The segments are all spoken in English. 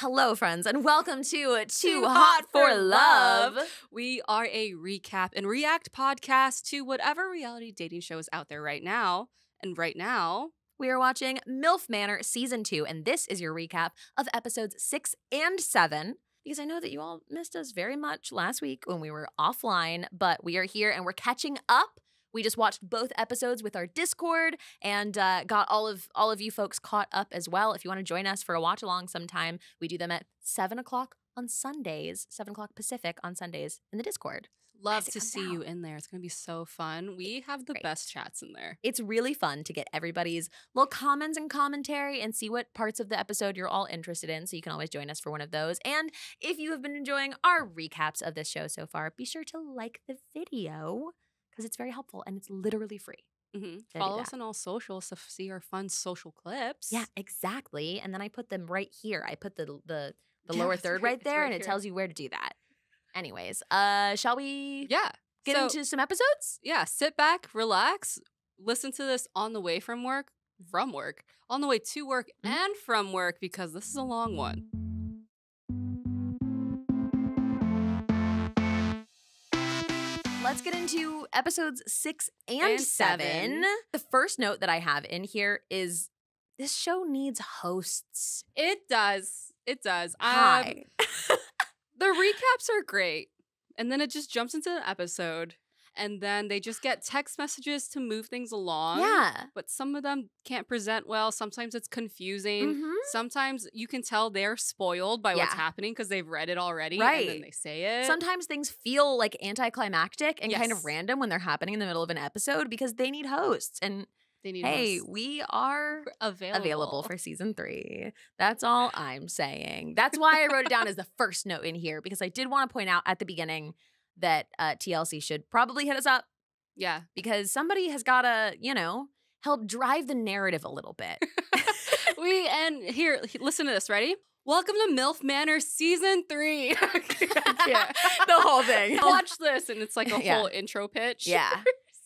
Hello, friends, and welcome to Too Hot for Love. We are a recap and react podcast to whatever reality dating show is out there right now. And right now, we are watching MILF Manor Season 2, and this is your recap of episodes 6 and 7. Because I know that you all missed us very much last week when we were offline, but we are here and we're catching up. We just watched both episodes with our Discord and got all of you folks caught up as well. If you want to join us for a watch along sometime, we do them at 7 o'clock on Sundays, 7 o'clock Pacific on Sundays in the Discord. love to see you in there. It's going to be so fun. We have the best chats in there. It's really fun to get everybody's little comments and commentary and see what parts of the episode you're all interested in. So you can always join us for one of those. And if you have been enjoying our recaps of this show so far, be sure to like the video, because it's very helpful and it's literally free. Follow us on all socials to see our fun social clips. Yeah, exactly. And then I put them right here. I put the lower third right there, and it tells you where to do that. Anyways, shall we get into some episodes? Yeah, sit back, relax, listen to this on the way from work, on the way to work and from work, because this is a long one. Let's get into episodes 6 and 7. The first note that I have in here is this show needs hosts. It does. It does. Hi. The recaps are great. And then it just jumps into an episode. And then they just get text messages to move things along. Yeah. But some of them can't present well. Sometimes it's confusing. Sometimes you can tell they're spoiled by what's happening because they've read it already. Right. And then they say it. Sometimes things feel like anticlimactic and kind of random when they're happening in the middle of an episode because they need hosts. And they need hosts. We are available for season 3. That's all I'm saying. That's why I wrote it down as the first note in here, because I did want to point out at the beginning that TLC should probably hit us up. Yeah. Because somebody has got to, help drive the narrative a little bit. And here, listen to this. Ready? Welcome to MILF Manor Season 3. The whole thing. Watch this. And it's like a whole intro pitch. Yeah.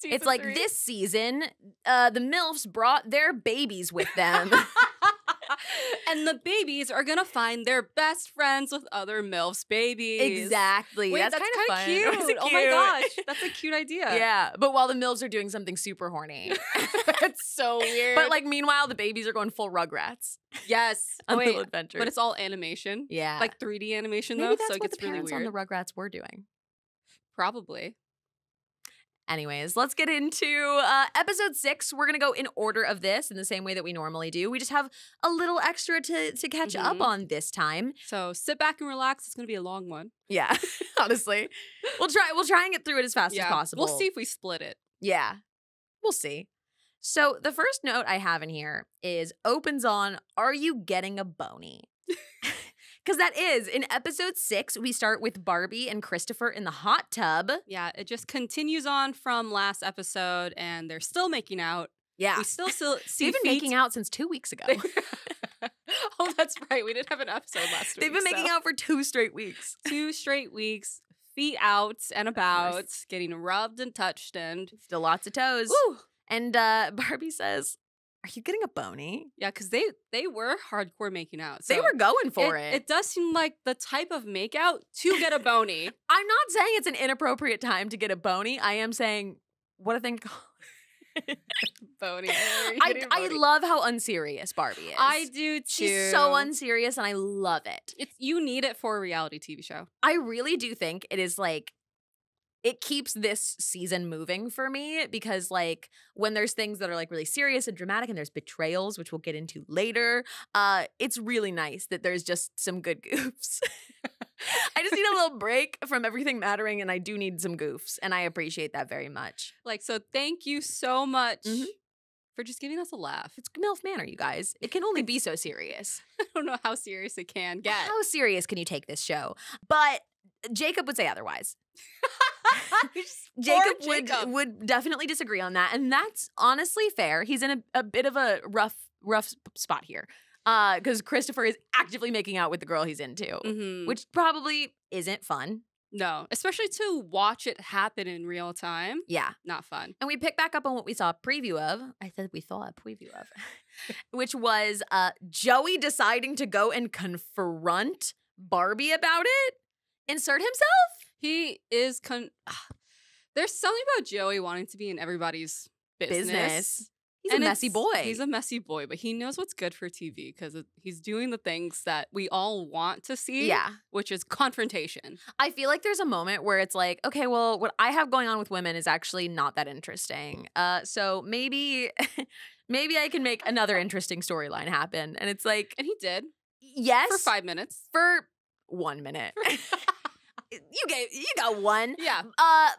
It's like 3. This season, the MILFs brought their babies with them. And the babies are going to find their best friends with other MILFs' babies. Exactly. Wait, that's kind of cute. Oh my gosh. That's a cute idea. Yeah. But while the MILFs are doing something super horny. It's so weird. But like meanwhile, the babies are going full Rugrats. Yes. On little adventures. But it's all animation. Yeah. Like 3D animation Maybe though. That's so it what gets the parents really weird. on the Rugrats were doing. Probably. Anyways, let's get into episode 6. We're going to go in order of this in the same way that we normally do. We just have a little extra to catch up on this time. So sit back and relax. It's going to be a long one. Yeah, honestly. We'll try and get through it as fast as possible. We'll see if we split it. Yeah, we'll see. So the first note I have in here is opens on, are you getting a bony? Because that is, in episode 6, we start with Barbie and Christopher in the hot tub. Yeah, it just continues on from last episode, and they're still making out. Yeah. We still see They've been making out since 2 weeks ago. Oh, that's right. We did have an episode last week. They've been making out for 2 straight weeks. 2 straight weeks. Feet out and about, getting rubbed and touched, and still lots of toes. Woo. And Barbie says, are you getting a bony? Yeah, because they were hardcore making out. So they were going for it. It does seem like the type of makeout to get a bony. I'm not saying it's an inappropriate time to get a bony. I am saying, what a thing to call it. Bony. I love how unserious Barbie is. I do too. She's so unserious and I love it. You need it for a reality TV show. I really do think it is like, it keeps this season moving for me because, like, when there's things that are, like, really serious and dramatic and there's betrayals, which we'll get into later, it's really nice that there's just some good goofs. I just need a little break from everything mattering, and I do need some goofs, and I appreciate that very much. Like, so thank you so much for just giving us a laugh. It's MILF Manor, you guys. It can only be so serious. I don't know how serious it can get. How serious can you take this show? But Jacob would say otherwise. Jacob would definitely disagree on that, and that's honestly fair. He's in a bit of a rough spot here because Christopher is actively making out with the girl he's into, which probably isn't fun. No, especially to watch it happen in real time. Yeah. Not fun. And we pick back up on what we saw a preview of. I said we saw a preview of, which was Joey deciding to go and confront Barbie about it. Insert himself. He is there's something about Joey wanting to be in everybody's business. He's a messy boy. He's a messy boy, but he knows what's good for TV because he's doing the things that we all want to see. Yeah. Which is confrontation. I feel like there's a moment where it's like, okay, well, what I have going on with women is actually not that interesting. So maybe I can make another interesting storyline happen. And it's like, and he did. Yes. For 5 minutes. For 1 minute. You got one. Yeah.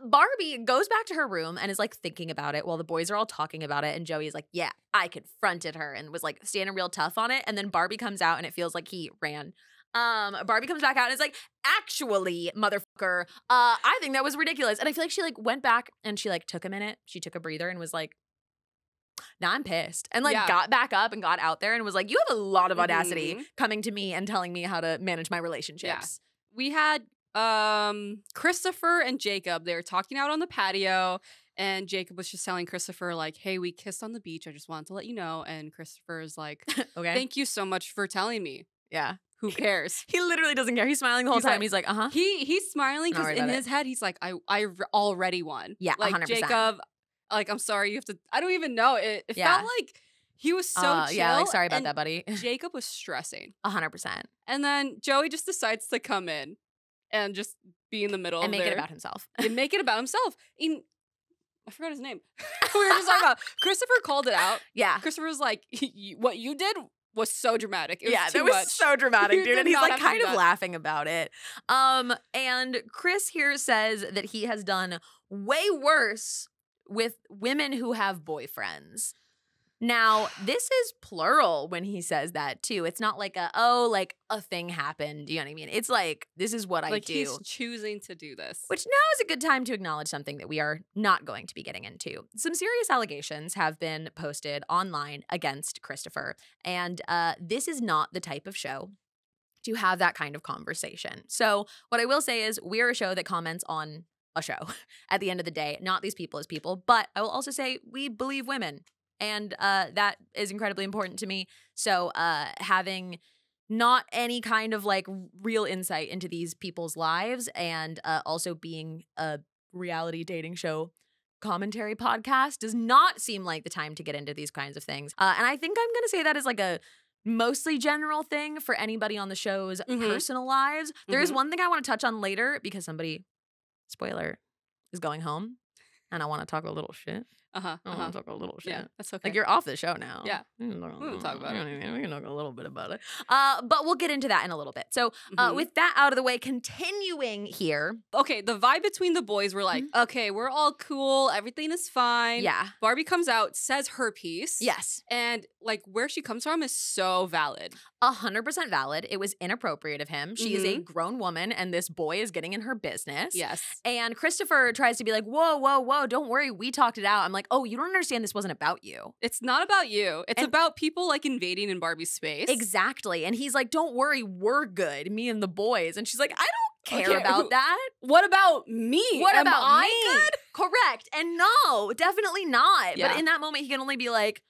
Barbie goes back to her room and is like thinking about it while the boys are all talking about it. And Joey is like, yeah, I confronted her and was like standing real tough on it. And then Barbie comes out and it feels like he ran. Barbie comes back out and is like, actually, motherfucker, I think that was ridiculous. And I feel like she like went back and she like took a minute. She took a breather and was like, nah, I'm pissed. And like got back up and got out there and was like, you have a lot of audacity coming to me and telling me how to manage my relationships. Yeah. We had Christopher and Jacob, they were talking out on the patio, and Jacob was just telling Christopher like, hey, we kissed on the beach, I just wanted to let you know. And Christopher is like, okay, thank you so much for telling me. Yeah, who cares? He literally doesn't care. He's smiling the whole time. He's like, he's smiling because in his head he's like, I already won. Yeah, like 100%. Jacob, like, I'm sorry, you have to, I don't even know, it felt like he was so chill. Yeah, like, sorry about that, buddy. Jacob was stressing 100%. And then Joey just decides to come in and just be in the middle and make it about himself. And make it about himself. I forgot his name. We were just talking about. Christopher called it out. Yeah. Christopher was like, what you did was so dramatic. It was yeah, too that was much. so dramatic, dude. And he's like kind of that. laughing about it. And Chris here says that he has done way worse with women who have boyfriends. Now, this is plural when he says that, too. It's not like a thing happened. You know what I mean? It's like, this is what I do. He's choosing to do this. Which now is a good time to acknowledge something that we are not going to be getting into. Some serious allegations have been posted online against Christopher. And this is not the type of show to have that kind of conversation. So what I will say is we're a show that comments on a show at the end of the day, not these people as people. But I will also say we believe women. And that is incredibly important to me. So having not any kind of like real insight into these people's lives and also being a reality dating show commentary podcast does not seem like the time to get into these kinds of things. And I think I'm going to say that as like a mostly general thing for anybody on the show's personal lives. There is one thing I want to touch on later because somebody, spoiler, is going home and I want to talk a little shit. I want to talk a little shit. Yeah, that's okay. Like, you're off the show now. Yeah. We can talk about it. We can talk a little bit about it. But we'll get into that in a little bit. So with that out of the way, continuing here. Okay, the vibe between the boys were like, okay, we're all cool. Everything is fine. Yeah. Barbie comes out, says her piece. Yes. And like where she comes from is so valid. 100% valid. It was inappropriate of him. She is a grown woman and this boy is getting in her business. Yes. And Christopher tries to be like, whoa, whoa, whoa, don't worry. We talked it out. I'm like, oh, you don't understand. This wasn't about you. It's not about you. It's about people like invading in Barbie's space. Exactly. And he's like, don't worry. We're good. Me and the boys. And she's like, I don't care about that. What about me? What Am about I me? good? Correct. And no, definitely not. Yeah. But in that moment, he can only be like,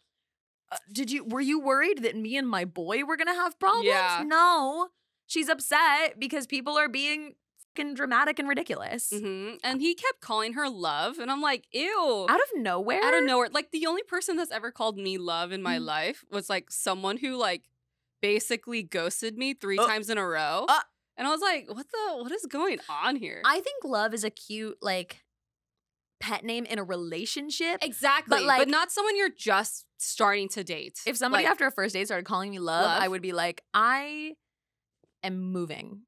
were you worried that me and my boy were going to have problems? Yeah. No. She's upset because people are being fucking dramatic and ridiculous. And he kept calling her love. And I'm like, ew. Out of nowhere? Out of nowhere. Like the only person that's ever called me love in my life was like someone who like basically ghosted me 3 times in a row. And I was like, what is going on here? I think love is a cute, like, pet name in a relationship. Exactly. But not someone you're just starting to date. If somebody after a first date started calling me love, I would be like, I am moving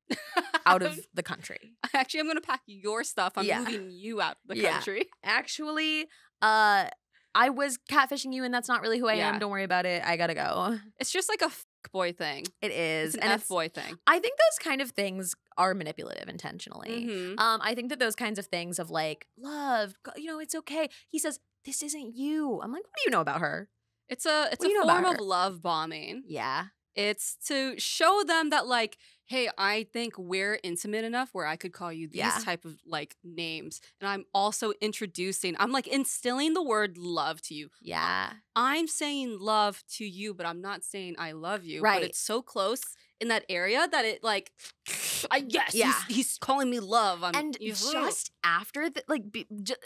out of the country. Actually, I'm going to pack your stuff. I'm moving you out of the country. Actually, I was catfishing you and that's not really who I am. Don't worry about it. I gotta go. It's just like a boy thing. It is. It's an F-boy thing. I think those kind of things are manipulative intentionally. I think that those kinds of things of like, love, you know, it's okay. He says, this isn't you. I'm like, what do you know about her? It's a form of love bombing. Yeah. It's to show them that, like, hey, I think we're intimate enough where I could call you these type of, like, names. And I'm also I'm, like, instilling the word love to you. Yeah. I'm saying love to you, but I'm not saying I love you. Right. But it's so close in that area that it, like, yeah. he's calling me love. Just after,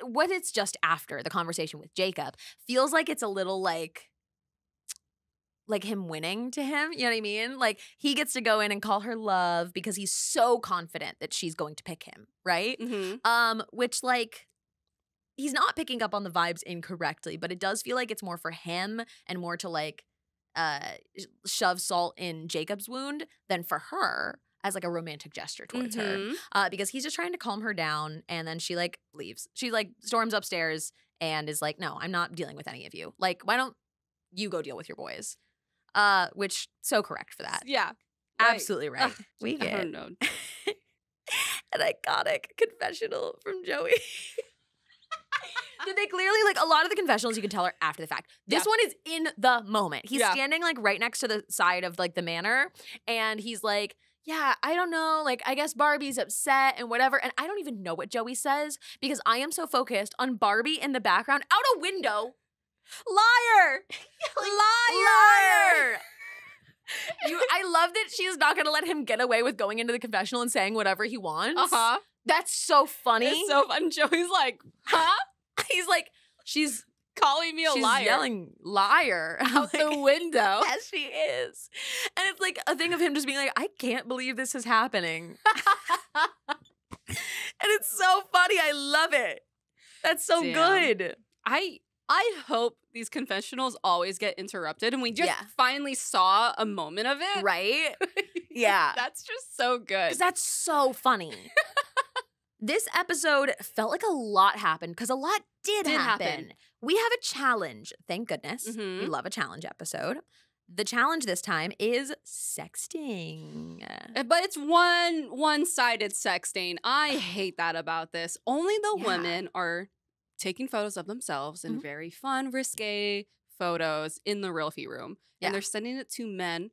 what it's just after the conversation with Jacob feels like it's a little, like him winning to him, you know what I mean? Like, he gets to go in and call her love because he's so confident that she's going to pick him, right? Mm-hmm. Which, like, he's not picking up on the vibes incorrectly, but it does feel like it's more for him and more to, like, shove salt in Jacob's wound than for her as, like, a romantic gesture towards her. Because he's just trying to calm her down, and then she, like, leaves. She, like, storms upstairs and is like, no, I'm not dealing with any of you. Like, why don't you go deal with your boys? Which, so correct for that. Yeah. Absolutely right. We get I don't know. an iconic confessional from Joey. Did they clearly, like, a lot of the confessionals you can tell are after the fact. This one is in the moment. He's standing, like, right next to the side of, like, the manor, and he's like, yeah, I don't know, like, I guess Barbie's upset and whatever, and I don't even know what Joey says because I am so focused on Barbie in the background out a window. Liar! Liar! I love that she's not going to let him get away with going into the confessional and saying whatever he wants. That's so funny. It's so fun. Joey's like, huh? He's like, she's calling me a liar. She's yelling liar out the window. Yes, she is. And it's like a thing of him just being like, I can't believe this is happening. And it's so funny. I love it. That's so good. I hope these confessionals always get interrupted and we just finally saw a moment of it. Right? Yeah. That's just so good. Because that's so funny. This episode felt like a lot happened because a lot did happen. We have a challenge. Thank goodness. We love a challenge episode. The challenge this time is sexting. But it's one-sided sexting. I hate that about this. Only the women are taking photos of themselves in very fun, risque photos in the realty room. And they're sending it to men,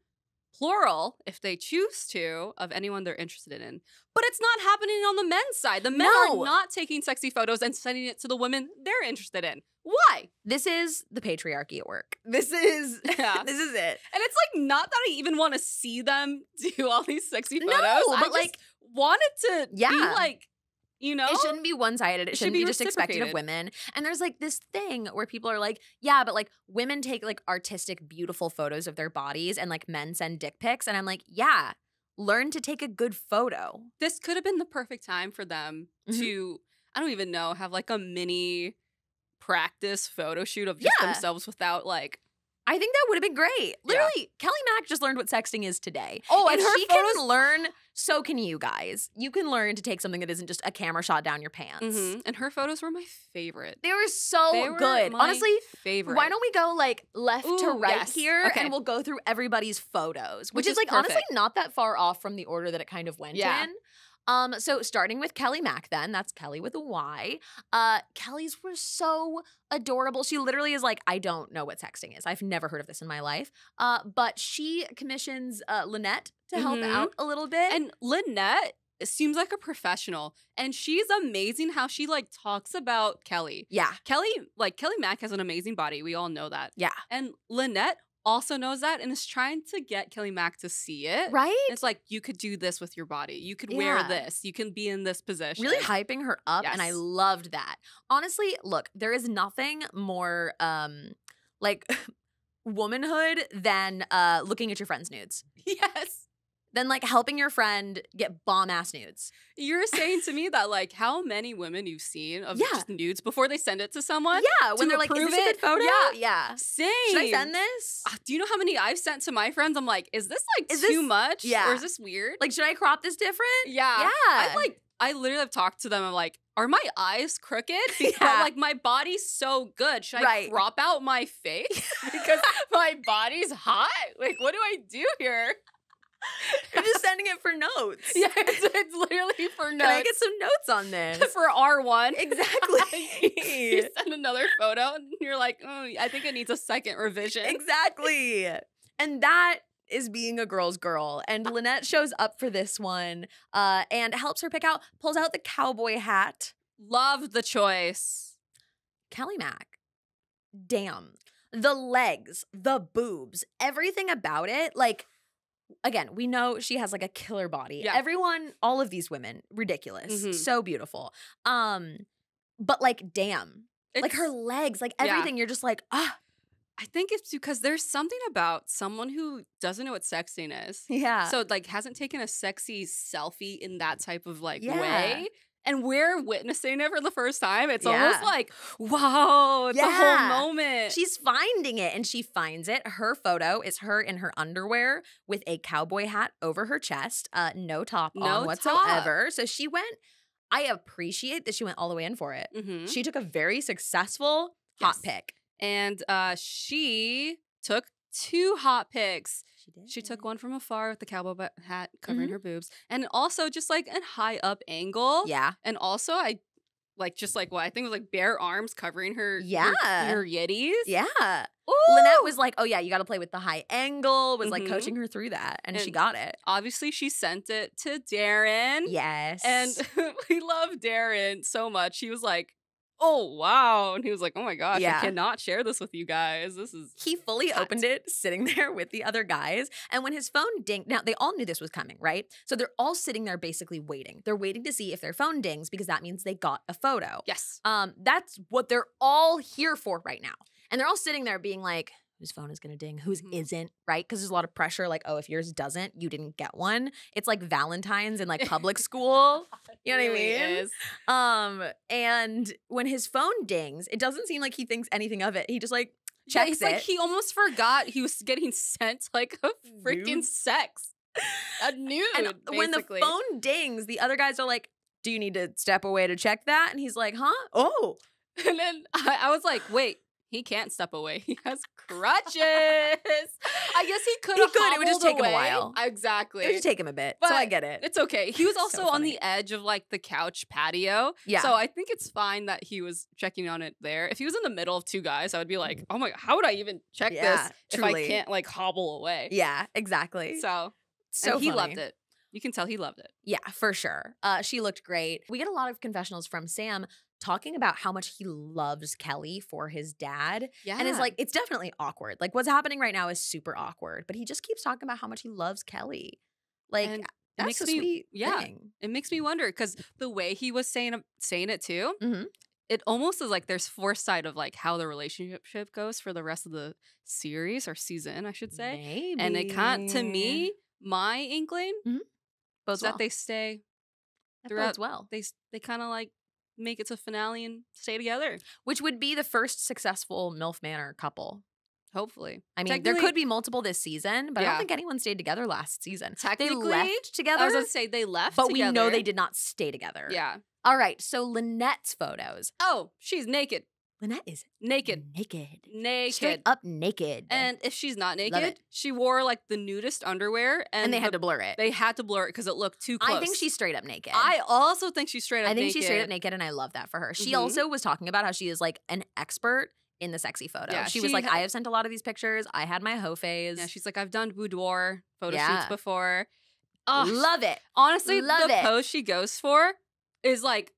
plural, if they choose to, of anyone they're interested in. But it's not happening on the men's side. The men are not taking sexy photos and sending it to the women they're interested in. Why? This is the patriarchy at work. This is this is it. And it's like not that I even want to see them do all these sexy photos. No, but I like want it to be like, you know? It shouldn't be one-sided. It shouldn't be just expected of women. And there's like this thing where people are like, yeah, but like women take like artistic, beautiful photos of their bodies and like men send dick pics. And I'm like, yeah, learn to take a good photo. This could have been the perfect time for them to, I don't even know, have like a mini practice photo shoot of just themselves without like, I think that would have been great. Literally, Kelly Mack just learned what sexting is today. Oh, and her she can learn, so can you guys. You can learn to take something that isn't just a camera shot down your pants. And her photos were my favorite. They were so good. Honestly, favorite. Why don't we go like left to right here and we'll go through everybody's photos, which is like honestly not that far off from the order that it kind of went in. So starting with Kelly Mack then, that's Kelly with a Y. Kelly's were so adorable. She literally is like, I don't know what sexting is. I've never heard of this in my life. But she commissions Lynette to help out a little bit. And Lynette seems like a professional. And she's amazing how she like talks about Kelly. Yeah. Kelly Mack has an amazing body. We all know that. Yeah. And Lynette also knows that and is trying to get Kelly Mack to see it. Right? And it's like, you could do this with your body. You could wear this. You can be in this position. Really hyping her up, and I loved that. Honestly, look, there is nothing more like womanhood than looking at your friend's nudes. Yes. Than like helping your friend get bomb-ass nudes. You're saying to me that like how many women you've seen of just nudes before they send it to someone? Yeah, when they're like, is this a good photo? Yeah. Same. Should I send this? Do you know how many I've sent to my friends? I'm like, is this like too much? Yeah. Or is this weird? Like, should I crop this different? Yeah. I literally have talked to them. I'm like, are my eyes crooked? Because like my body's so good. Should I crop out my face? Because my body's hot? Like, what do I do here? You're just sending it for notes. Yeah, it's literally for notes. Can I get some notes on this? For R1. Exactly. You send another photo and you're like, oh, I think it needs a second revision. Exactly. And that is being a girl's girl. And Lynette shows up for this one and helps her pulls out the cowboy hat. Love the choice. Kelly Mack, damn. The legs, the boobs, everything about it. Like, again, we know she has like a killer body. Yeah. Everyone, all of these women, ridiculous. So beautiful. But like, damn. Like her legs, like everything, you're just like, ah. I think it's because there's something about someone who doesn't know what sexing is. Yeah. So like hasn't taken a sexy selfie in that type of like way. And we're witnessing it for the first time. It's almost like, wow, it's a whole moment. She's finding it, and she finds it. Her photo is her in her underwear with a cowboy hat over her chest, no top on whatsoever. So she went, I appreciate that she went all the way in for it. She took a very successful hot pick. And she took 2 hot picks. She did. She took one from afar with the cowboy hat covering her boobs. And also just like a high up angle. Yeah. And also I just like what I think was like bare arms covering her, her yitties. Yeah. Ooh. Lynette was like, oh yeah, you got to play with the high angle, was like coaching her through that. And she got it. Obviously she sent it to Darren. Yes. And we love Darren so much. He was like, oh, wow. And he was like, oh my gosh, I cannot share this with you guys. This is He fully opened it sitting there with the other guys. And when his phone dinged, now they all knew this was coming, right? So they're all sitting there basically waiting. They're waiting to see if their phone dings because that means they got a photo. Yes. That's what they're all here for right now. And they're all sitting there being like, whose phone is going to ding? Whose isn't, right? Because there's a lot of pressure like, oh, if yours doesn't, you didn't get one. It's like Valentine's in like public school. You know what I mean? And when his phone dings, it doesn't seem like he thinks anything of it. He just like checks it. Like he almost forgot he was getting sent like a freaking a nude, and basically. When the phone dings, the other guys are like, do you need to step away to check that? And he's like, huh? Oh. And then I was like, wait. He can't step away. He has crutches. I guess he could. It would just take him a while. Exactly. It would just take him a bit. But so I get it. It's okay. He was also on the edge of like the couch patio. Yeah. So I think it's fine that he was checking on it there. If he was in the middle of 2 guys, I would be like, oh my, how would I even check this if I can't like hobble away? Yeah, exactly. So he loved it. You can tell he loved it. Yeah, for sure. She looked great. We get a lot of confessionals from Sam talking about how much he loves Kelly for his dad. Yeah. And it's like, it's definitely awkward. Like what's happening right now is super awkward, but he just keeps talking about how much he loves Kelly. Like that's a sweet thing. It makes me wonder because the way he was saying it too, it almost is like there's foresight of like how the relationship goes for the rest of the series or season, I should say. Maybe. And it can't, to me, my inkling is that they stay throughout. They kind of like make it to finale and stay together. Which would be the first successful MILF Manor couple. Hopefully. I mean, there could be multiple this season, but I don't think anyone stayed together last season. Technically, they left together. I was going to say they left but together. we know they did not stay together. Yeah. All right, so Lynette's photos. Oh, she's naked. Lynette is naked. Straight up naked. And if she's not naked, she wore like the nudist underwear. And they had to blur it. They had to blur it because it looked too close. I think she's straight up naked. I also think she's straight up naked. I think she's straight up naked, and I love that for her. She also was talking about how she is like an expert in the sexy photo. Yeah, she was like, I have sent a lot of these pictures. I had my hoe phase. Yeah, she's like, I've done boudoir photo shoots before. Oh, love it. Honestly, the pose she goes for is like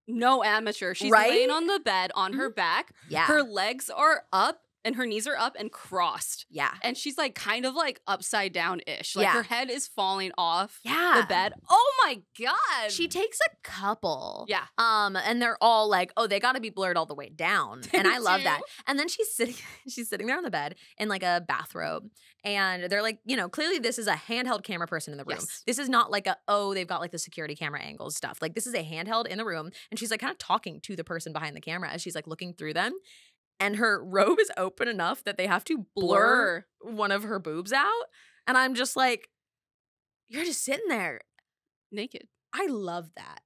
no amateur. She's laying on the bed on her back. Yeah. Her legs are up and her knees are up and crossed. Yeah. And she's like kind of like upside down-ish. Like her head is falling off the bed. Oh my God. She takes a couple. Yeah. And they're all like, oh, they gotta be blurred all the way down. And I love that. And then she's sitting there on the bed in like a bathrobe. And they're like, you know, clearly this is a handheld camera person in the room. Yes. This is not like they've got like the security camera angles stuff. Like this is a handheld in the room. And she's like kind of talking to the person behind the camera as she's like looking through them. And her robe is open enough that they have to blur one of her boobs out. And I'm just like, you're just sitting there. Naked. I love that.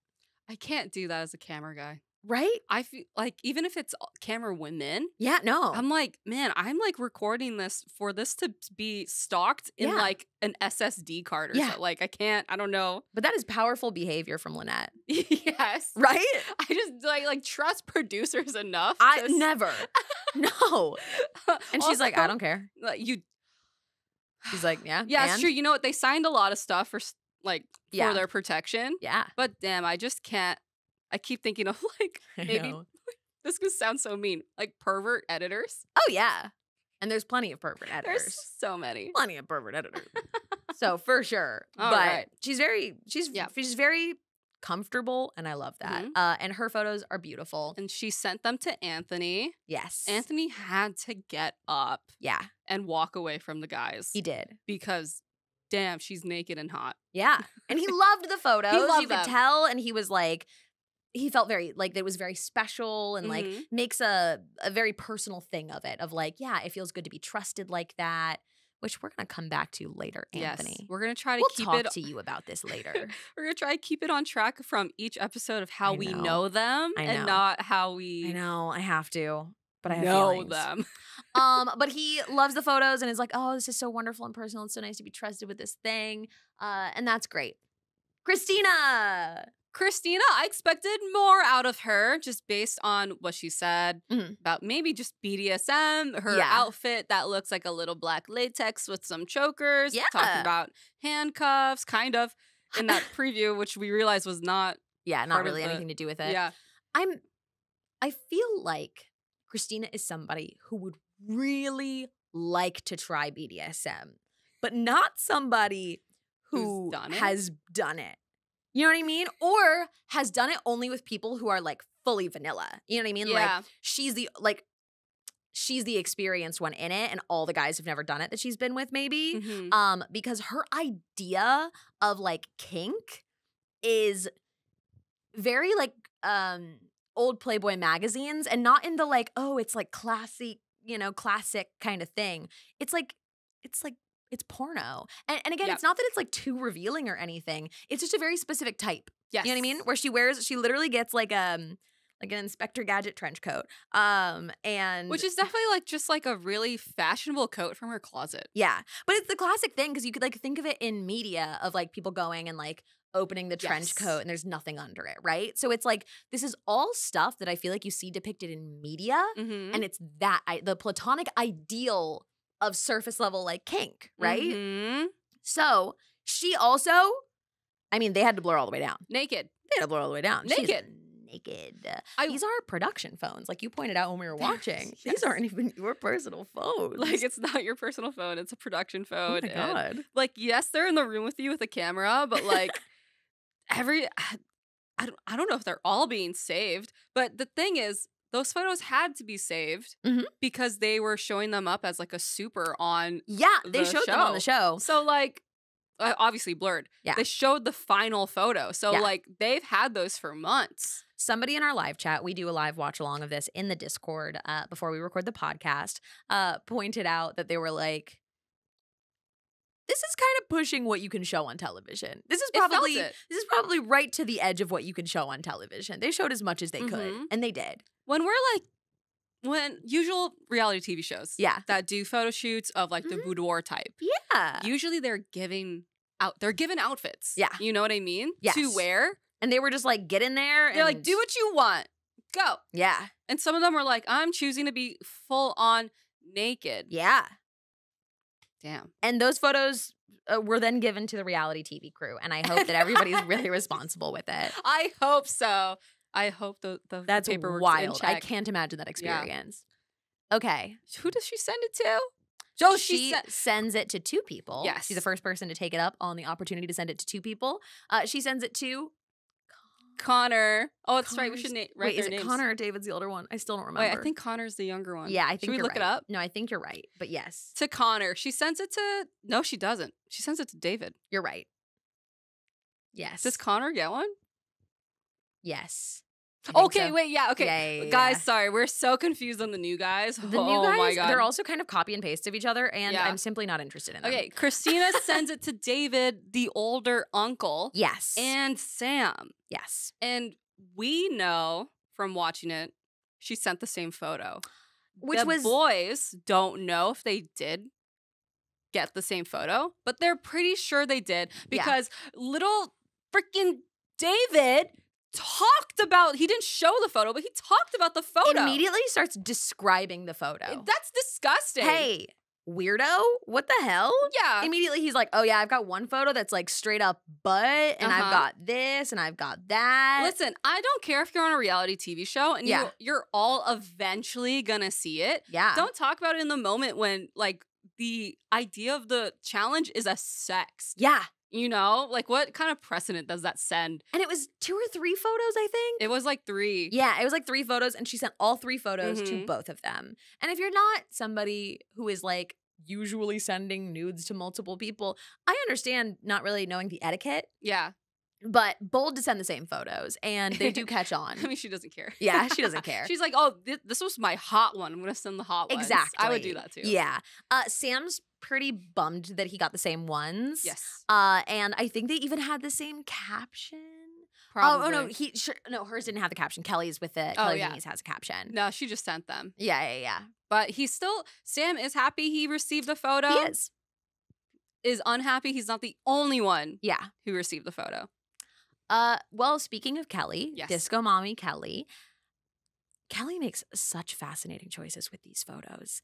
I can't do that as a camera guy. Right? I feel like even if it's camera women. Yeah, no. I'm like, man, I'm like recording this for this to be stocked in like an SSD card or something. Like I don't know. But that is powerful behavior from Lynette. Yes. Right? I just like trust producers enough. I never. No. And she's like, I don't care. He's like, yeah. Yeah, it's true. You know what? They signed a lot of stuff for for their protection. Yeah. But damn, I just can't. I keep thinking of like maybe this could sound so mean, like pervert editors. Oh yeah. And there's plenty of pervert editors. There's so many. Plenty of pervert editors. So for sure. All but right. she's very comfortable, and I love that. And her photos are beautiful. And she sent them to Anthony. Yes. Anthony had to get up. Yeah. And walk away from the guys. He did. Because damn, she's naked and hot. Yeah. And he loved the photos. He loved you could tell, and he was like, he felt very like it was very special, and like makes a very personal thing of it, of like, yeah, it feels good to be trusted like that, which we're gonna come back to later, Anthony. Yes, we're gonna try to keep talk to you about this later. We're gonna try to keep it on track from each episode of how we know them and not how we. I know I have to, but I have know feelings. them. But he loves the photos and is like, oh, this is so wonderful and personal. It's so nice to be trusted with this thing, and that's great. Christina, I expected more out of her just based on what she said about maybe just BDSM, her outfit that looks like a little black latex with some chokers, talking about handcuffs, kind of, in that preview, which we realized was not not really anything to do with it. Yeah. I feel like Christina is somebody who would really like to try BDSM, but not somebody who has done it. You know what I mean? Or has done it only with people who are like fully vanilla. You know what I mean? Yeah. Like she's the experienced one in it, and all the guys have never done it that she's been with, maybe. Because her idea of like kink is very like old Playboy magazines, and not in the like, oh, it's like classy, classic kind of thing. It's porno. And again, it's not that it's like too revealing or anything. It's just a very specific type. Yes. You know what I mean? Where she literally gets like an Inspector Gadget trench coat. And which is definitely like just like a really fashionable coat from her closet. Yeah. But it's the classic thing, because you could like think of it in media of like people going and like opening the trench coat and there's nothing under it, right? So it's like, this is all stuff that I feel like you see depicted in media, and it's the platonic ideal of surface level like kink, right? So she also, I mean, they had to blur all the way down. Naked. They had to blur all the way down. Naked. Naked. These are production phones, like you pointed out when we were watching. These aren't even your personal phones. Like, it's not your personal phone. It's a production phone. Oh my God. And, like, yes, they're in the room with you with a camera, but like I don't know if they're all being saved. But the thing is, those photos had to be saved because they were showing them up as like a super on they showed them on the show. So like, obviously blurred. Yeah. They showed the final photo. So like, they've had those for months. Somebody in our live chat, we do a live watch along of this in the Discord before we record the podcast, pointed out that they were like, this is kind of pushing what you can show on television. This is probably right to the edge of what you can show on television. They showed as much as they could, and they did. When usual reality TV shows that do photo shoots of like the boudoir type. Yeah. Usually they're given outfits. Yeah. You know what I mean? Yes. To wear. And they were just like, get in there. They're like, do what you want. Go. Yeah. And some of them were like, I'm choosing to be full on naked. Yeah. Damn. And those photos were then given to the reality TV crew. And I hope that everybody's really responsible with it. I hope so. I hope that's paperwork's wild. in check. I can't imagine that experience. Yeah. Okay. Who does she send it to? So she sends it to 2 people. Yes. She's the first person to take it up on the opportunity to send it to 2 people. She sends it to Connor. Oh, that's right. We should write their names. Is it Connor or David's the older one? I still don't remember. Wait, I think Connor's the younger one. Yeah, I think Should we look it up? No, I think you're right. But yes. To Connor. She sends it to... No, she doesn't. She sends it to David. You're right. Yes. Does Connor get one? Yes. Okay, so. Wait, yeah, okay. Yeah. Guys, sorry, we're so confused on the new guys. The new guys, my God. They're also kind of copy and paste of each other, and I'm simply not interested in them. Okay, Christina sends it to David, the older uncle. Yes. And Sam. Yes. And we know from watching it, she sent the same photo. The boys don't know if they did get the same photo, but they're pretty sure they did because little freaking David talked about, he didn't show the photo, but he talked about the photo. Immediately starts describing the photo. That's disgusting. Hey, weirdo. What the hell? Yeah. Immediately he's like, oh yeah, I've got one photo that's like straight up butt, and I've got this, and I've got that. Listen, I don't care if you're on a reality TV show and you're all eventually gonna see it. Yeah. Don't talk about it in the moment when like the idea of the challenge is a sex. Yeah. You know, like what kind of precedent does that send? And it was 2 or 3 photos, I think. It was like 3. Yeah, it was like 3 photos, and she sent all 3 photos to both of them. And if you're not somebody who is like usually sending nudes to multiple people, I understand not really knowing the etiquette. Yeah. But bold to send the same photos, and they do catch on. I mean, she doesn't care. Yeah, she doesn't care. She's like, oh, this was my hot one. I'm going to send the hot ones. Exactly. I would do that too. Yeah. Sam's pretty bummed that he got the same ones. Yes. And I think they even had the same caption. Probably. Oh, no, hers didn't have the caption. Kelly's with it. Oh, Kelly yeah. Denise has a caption. No, she just sent them. Yeah. But Sam is happy he received the photo. He is unhappy he's not the only one who received the photo. Well, speaking of Kelly, yes. Disco Mommy Kelly makes such fascinating choices with these photos.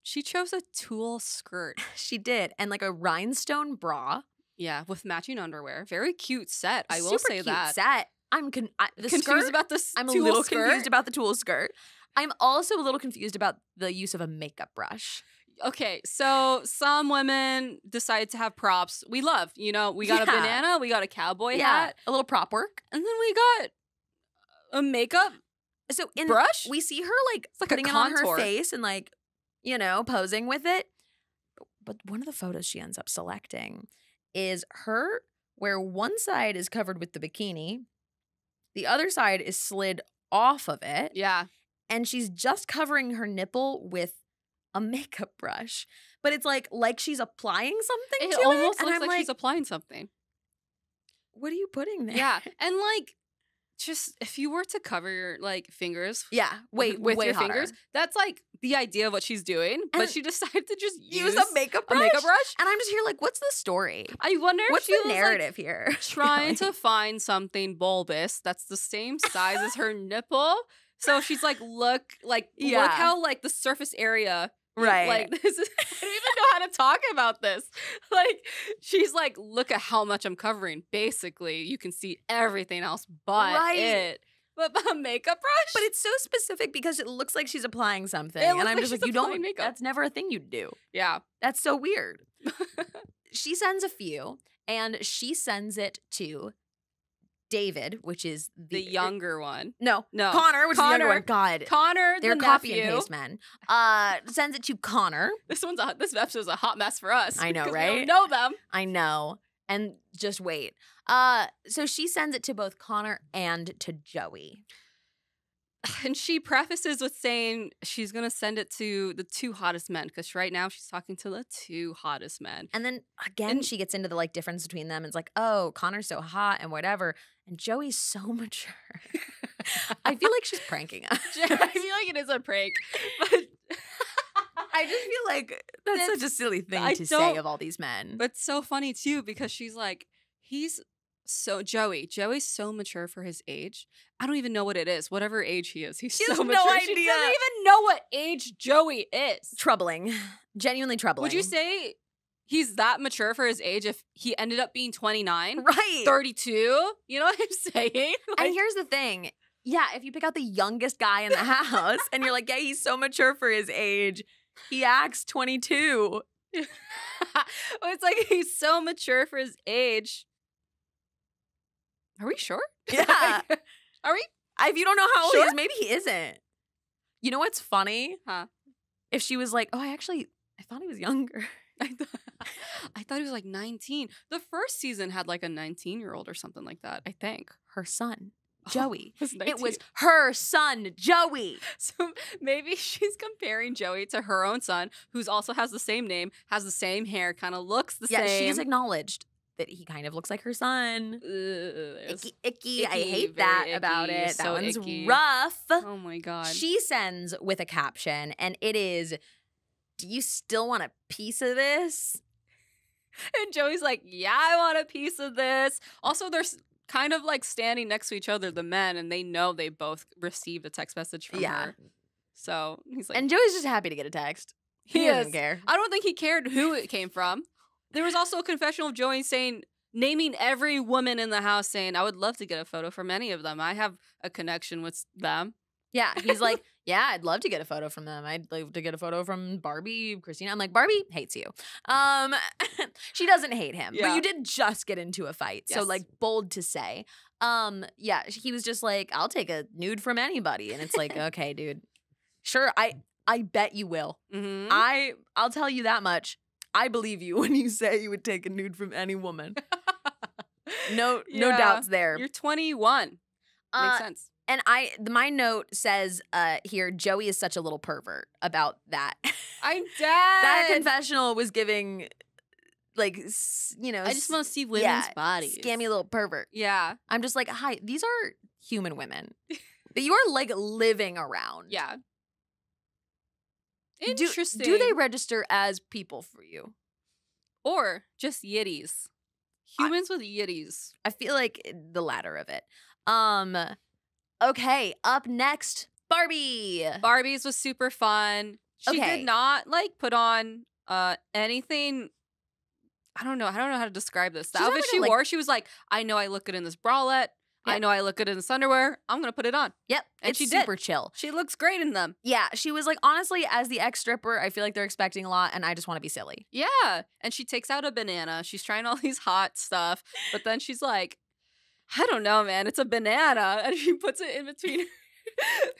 She chose a tulle skirt. She did. And like a rhinestone bra. Yeah, with matching underwear. Very cute set. I will Super say cute that. Set. I'm confused about this. I'm a little confused about the tulle skirt. I'm also a little confused about the use of a makeup brush. Okay, so some women decide to have props we love. You know, we got a banana, we got a cowboy hat. A little prop work. And then we got a makeup brush. We see her like putting it on her face and like, you know, posing with it. But one of the photos she ends up selecting is her where one side is covered with the bikini, the other side is slid off of it. Yeah. And she's just covering her nipple with a makeup brush. But it's like she's applying something to it. It almost looks and like she's applying something. What are you putting there? Yeah. And like, just if you were to cover your like fingers with your hotter. fingers, that's like the idea of what she's doing. But she decided to just use a makeup brush. And I'm just here like, what's the story? I wonder what's if she the narrative here? Trying to find something bulbous that's the same size as her nipple. So she's like, look how like the surface area. Right. Like this is, I don't even know how to talk about this. Like she's like, look at how much I'm covering. Basically, you can see everything else but it. But a makeup brush? But it's so specific because it looks like she's applying something. And I'm just like, you don't makeup. That's never a thing you'd do. Yeah. That's so weird. She sends a few, and she sends it to David, which is the younger one. No. Connor, which is the younger one. God. Connor, they're copy and paste men. Sends it to Connor. This episode's a hot mess for us. I know, right? We don't know them. I know. And just wait. So she sends it to both Connor and to Joey. And she prefaces with saying she's going to send it to the 2 hottest men because right now she's talking to the 2 hottest men. And then again, she gets into the like difference between them. And it's like, oh, Connor's so hot and whatever. And Joey's so mature. I feel like she's pranking us. I feel like it is a prank. But I just feel like that's such a silly thing to say of all these men. But it's so funny too because she's like, Joey's so mature for his age. I don't even know what it is. Whatever age he is, he's so mature. No idea. She doesn't even know what age Joey is. Troubling. Genuinely troubling. Would you say he's that mature for his age if he ended up being 29? Right. 32? You know what I'm saying? Like, and here's the thing. Yeah, if you pick out the youngest guy in the house and you're like, yeah, he's so mature for his age, he acts 22. It's like he's so mature for his age. Are we sure? Yeah. Are we? If you don't know how old he is, maybe he isn't. You know what's funny? Huh? If she was like, oh, I thought he was younger. I thought he was like 19. The first season had like a 19-year-old or something like that, I think. Her son, Joey. Oh, it was her son, Joey. So maybe she's comparing Joey to her own son, who also has the same name, has the same hair, kind of looks the same. Yeah, she's acknowledged that he kind of looks like her son. Icky. I hate that about it. So that one's icky. rough. Oh my God. She sends with a caption, and it is, do you still want a piece of this? And Joey's like, yeah, I want a piece of this. Also, they're kind of like standing next to each other, the men, and they know they both received a text message from her. So he's like, and Joey's just happy to get a text. He doesn't care. I don't think he cared who it came from. There was also a confessional of Joey naming every woman in the house, saying, I would love to get a photo from any of them. I have a connection with them. Yeah, he's like, yeah, I'd love to get a photo from them. I'd love to get a photo from Barbie, Christina. I'm like, Barbie hates you. She doesn't hate him, but you did just get into a fight. Yes. So like, bold to say. Yeah, he was just like, I'll take a nude from anybody. And it's like, okay, dude, sure. I bet you will. Mm-hmm. I'll tell you that much. I believe you when you say you would take a nude from any woman. No doubts there. You're 21. Makes sense. And my note says here, Joey is such a little pervert about that. I'm dead. That confessional was giving, like, you know. I just want to see women's bodies. Scammy little pervert. Yeah. I'm just like, hi, these are human women that you are, like, living around. Yeah. Interesting. Do they register as people for you? Or just yitties? Humans with yitties. I feel like the latter of it. Okay, up next, Barbie. Barbie's was super fun. She did not like put on anything. I don't know how to describe this. The outfit she wore, she was like, I know I look good in this bralette. Yep. I know I look good in this underwear. I'm gonna put it on. Yep. And she super did. Chill. She looks great in them. Yeah. She was like, honestly, as the ex-stripper, I feel like they're expecting a lot and I just want to be silly. Yeah. And she takes out a banana. She's trying all these hot stuff. But then she's like, I don't know, man. It's a banana. And she puts it in between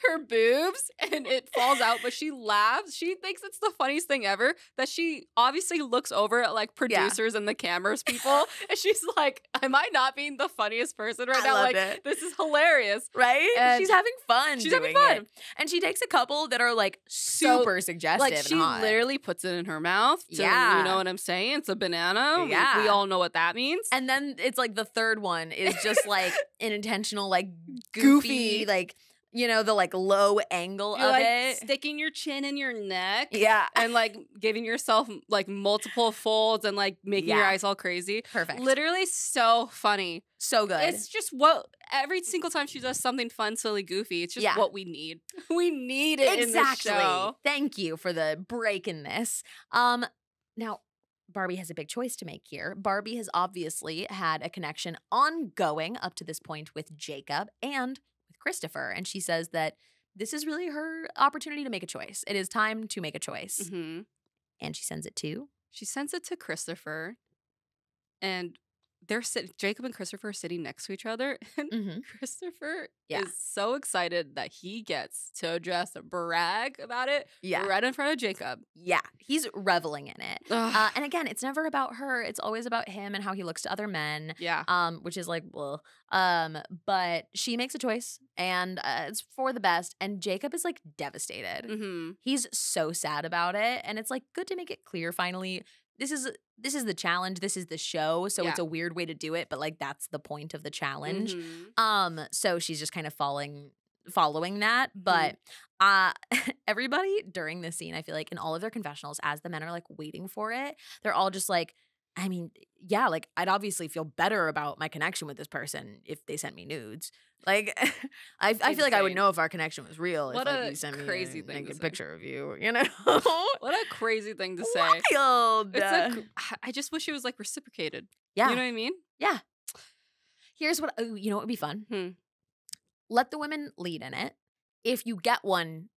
her boobs and it falls out, but she laughs. She thinks it's the funniest thing ever that she obviously looks over at like producers and the cameras people. And she's like, am I not being the funniest person right now? Like, this is hilarious. Right? And she's having fun. She's having fun. It. And she takes a couple that are like super suggestive. Like she literally puts it in her mouth. You know what I'm saying? It's a banana. Yeah. We all know what that means. And then it's like the third one is just like an intentional, like goofy. Like, you know, the like low angle You're of like it. Sticking your chin in your neck. Yeah. And like giving yourself like multiple folds and like making your eyes all crazy. Perfect. Literally so funny. So good. It's just what every single time she does something fun, silly, goofy, it's just what we need. We need it in this show. Thank you for the break in this. Now, Barbie has a big choice to make here. Barbie has obviously had a connection ongoing up to this point with Jacob and Christopher, and she says that this is really her opportunity to make a choice. It is time to make a choice. Mm-hmm. And she sends it to? She sends it to Christopher, and Jacob and Christopher are sitting next to each other, and Christopher is so excited that he gets to just brag about it right in front of Jacob. Yeah, he's reveling in it. And again, it's never about her. It's always about him and how he looks to other men. Yeah. Which is like, well, but she makes a choice, and it's for the best. And Jacob is like devastated. Mm-hmm. He's so sad about it, and it's like good to make it clear finally. This is the challenge. This is the show. So it's a weird way to do it, but like that's the point of the challenge. Mm-hmm. So she's just kind of following that. But everybody during this scene, I feel like in all of their confessionals, as the men are like waiting for it, they're all just like, I mean, yeah, like I'd obviously feel better about my connection with this person if they sent me nudes. Like, I feel like I would know if our connection was real if like, you sent me a naked picture of you, you know? What a crazy thing to say. Wild. It's like, I just wish it was like reciprocated. Yeah. You know what I mean? Yeah. Here's what, you know what would be fun? Let the women lead in it. If you get one,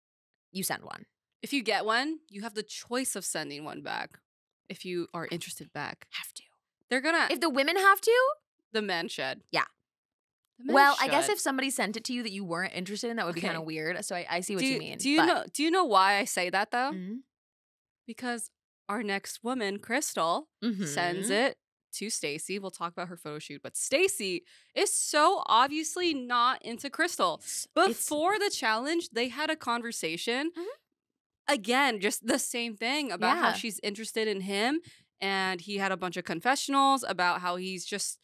you send one. If you get one, you have the choice of sending one back. If you are interested back. Have to. They're gonna. If the women have to? The men should. Yeah. Well, I guess if somebody sent it to you that you weren't interested in, that would be kind of weird. So I see what you mean. Do you know why I say that though? Mm-hmm. Because our next woman, Crystal, sends it to Stacy. We'll talk about her photo shoot, but Stacy is so obviously not into Crystal. Before the challenge, they had a conversation. Again, just the same thing about how she's interested in him, and he had a bunch of confessionals about how he's just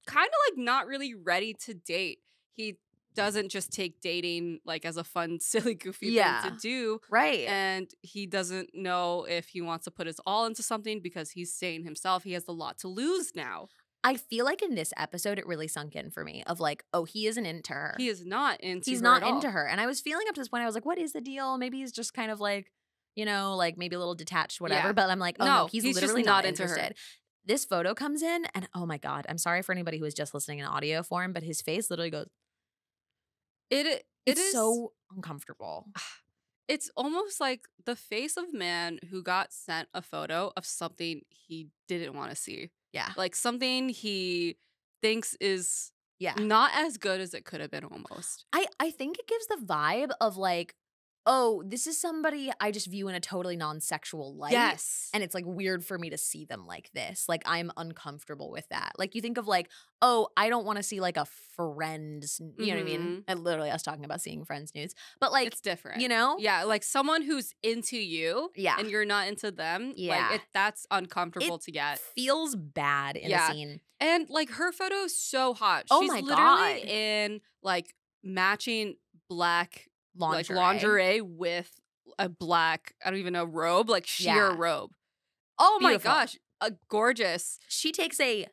kind of like not really ready to date. He doesn't just take dating like as a fun, silly, goofy thing to do. Right. And he doesn't know if he wants to put his all into something because he's saying himself he has a lot to lose now. I feel like in this episode, it really sunk in for me of like, oh, he isn't into her. He is not into her. He's not into her. And I was feeling up to this point, I was like, what is the deal? Maybe he's just kind of like, you know, like maybe a little detached, whatever. Yeah. But I'm like, oh no, he's literally just not into her. interested. This photo comes in and oh my God, I'm sorry for anybody who is just listening in audio form, but his face literally goes, It it's is so uncomfortable. It's almost like the face of man who got sent a photo of something he didn't want to see. Yeah. Like something he thinks is Yeah. not as good as it could have been almost. I think it gives the vibe of like, oh, this is somebody I just view in a totally non-sexual light. Yes. And it's like weird for me to see them like this. Like I'm uncomfortable with that. Like you think of like, oh, I don't want to see like a friend's, you know what I mean? And literally us talking about seeing friends' nudes. But like, it's different. You know? Yeah, like someone who's into you and you're not into them. Yeah. Like that's uncomfortable to get. Feels bad in a scene. And like her photo is so hot. Oh She's my literally God. in like matching black lingerie. Like lingerie with a black, I don't even know, robe, like sheer robe. Oh Beautiful. my gosh, gorgeous. She takes a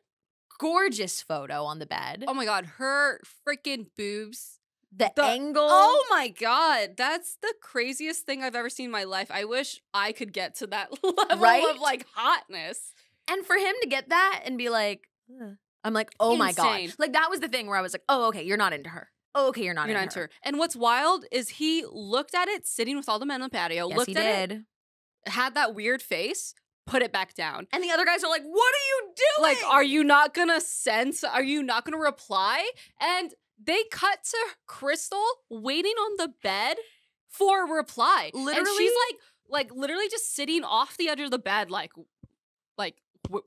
gorgeous photo on the bed. Oh my God, her freaking boobs. The angle. Oh my God, that's the craziest thing I've ever seen in my life. I wish I could get to that level of like hotness. And for him to get that and be like, I'm like, oh my God. Like that was the thing where I was like, oh, okay, you're not into her. Oh, okay, you're not into her. And what's wild is he looked at it sitting with all the men on the patio, yes, looked he at did. it, had that weird face, put it back down. And the other guys are like, what are you doing? Like, are you not gonna are you not gonna reply? And they cut to Crystal waiting on the bed for a reply. Literally? And she's like literally just sitting off the edge of the bed like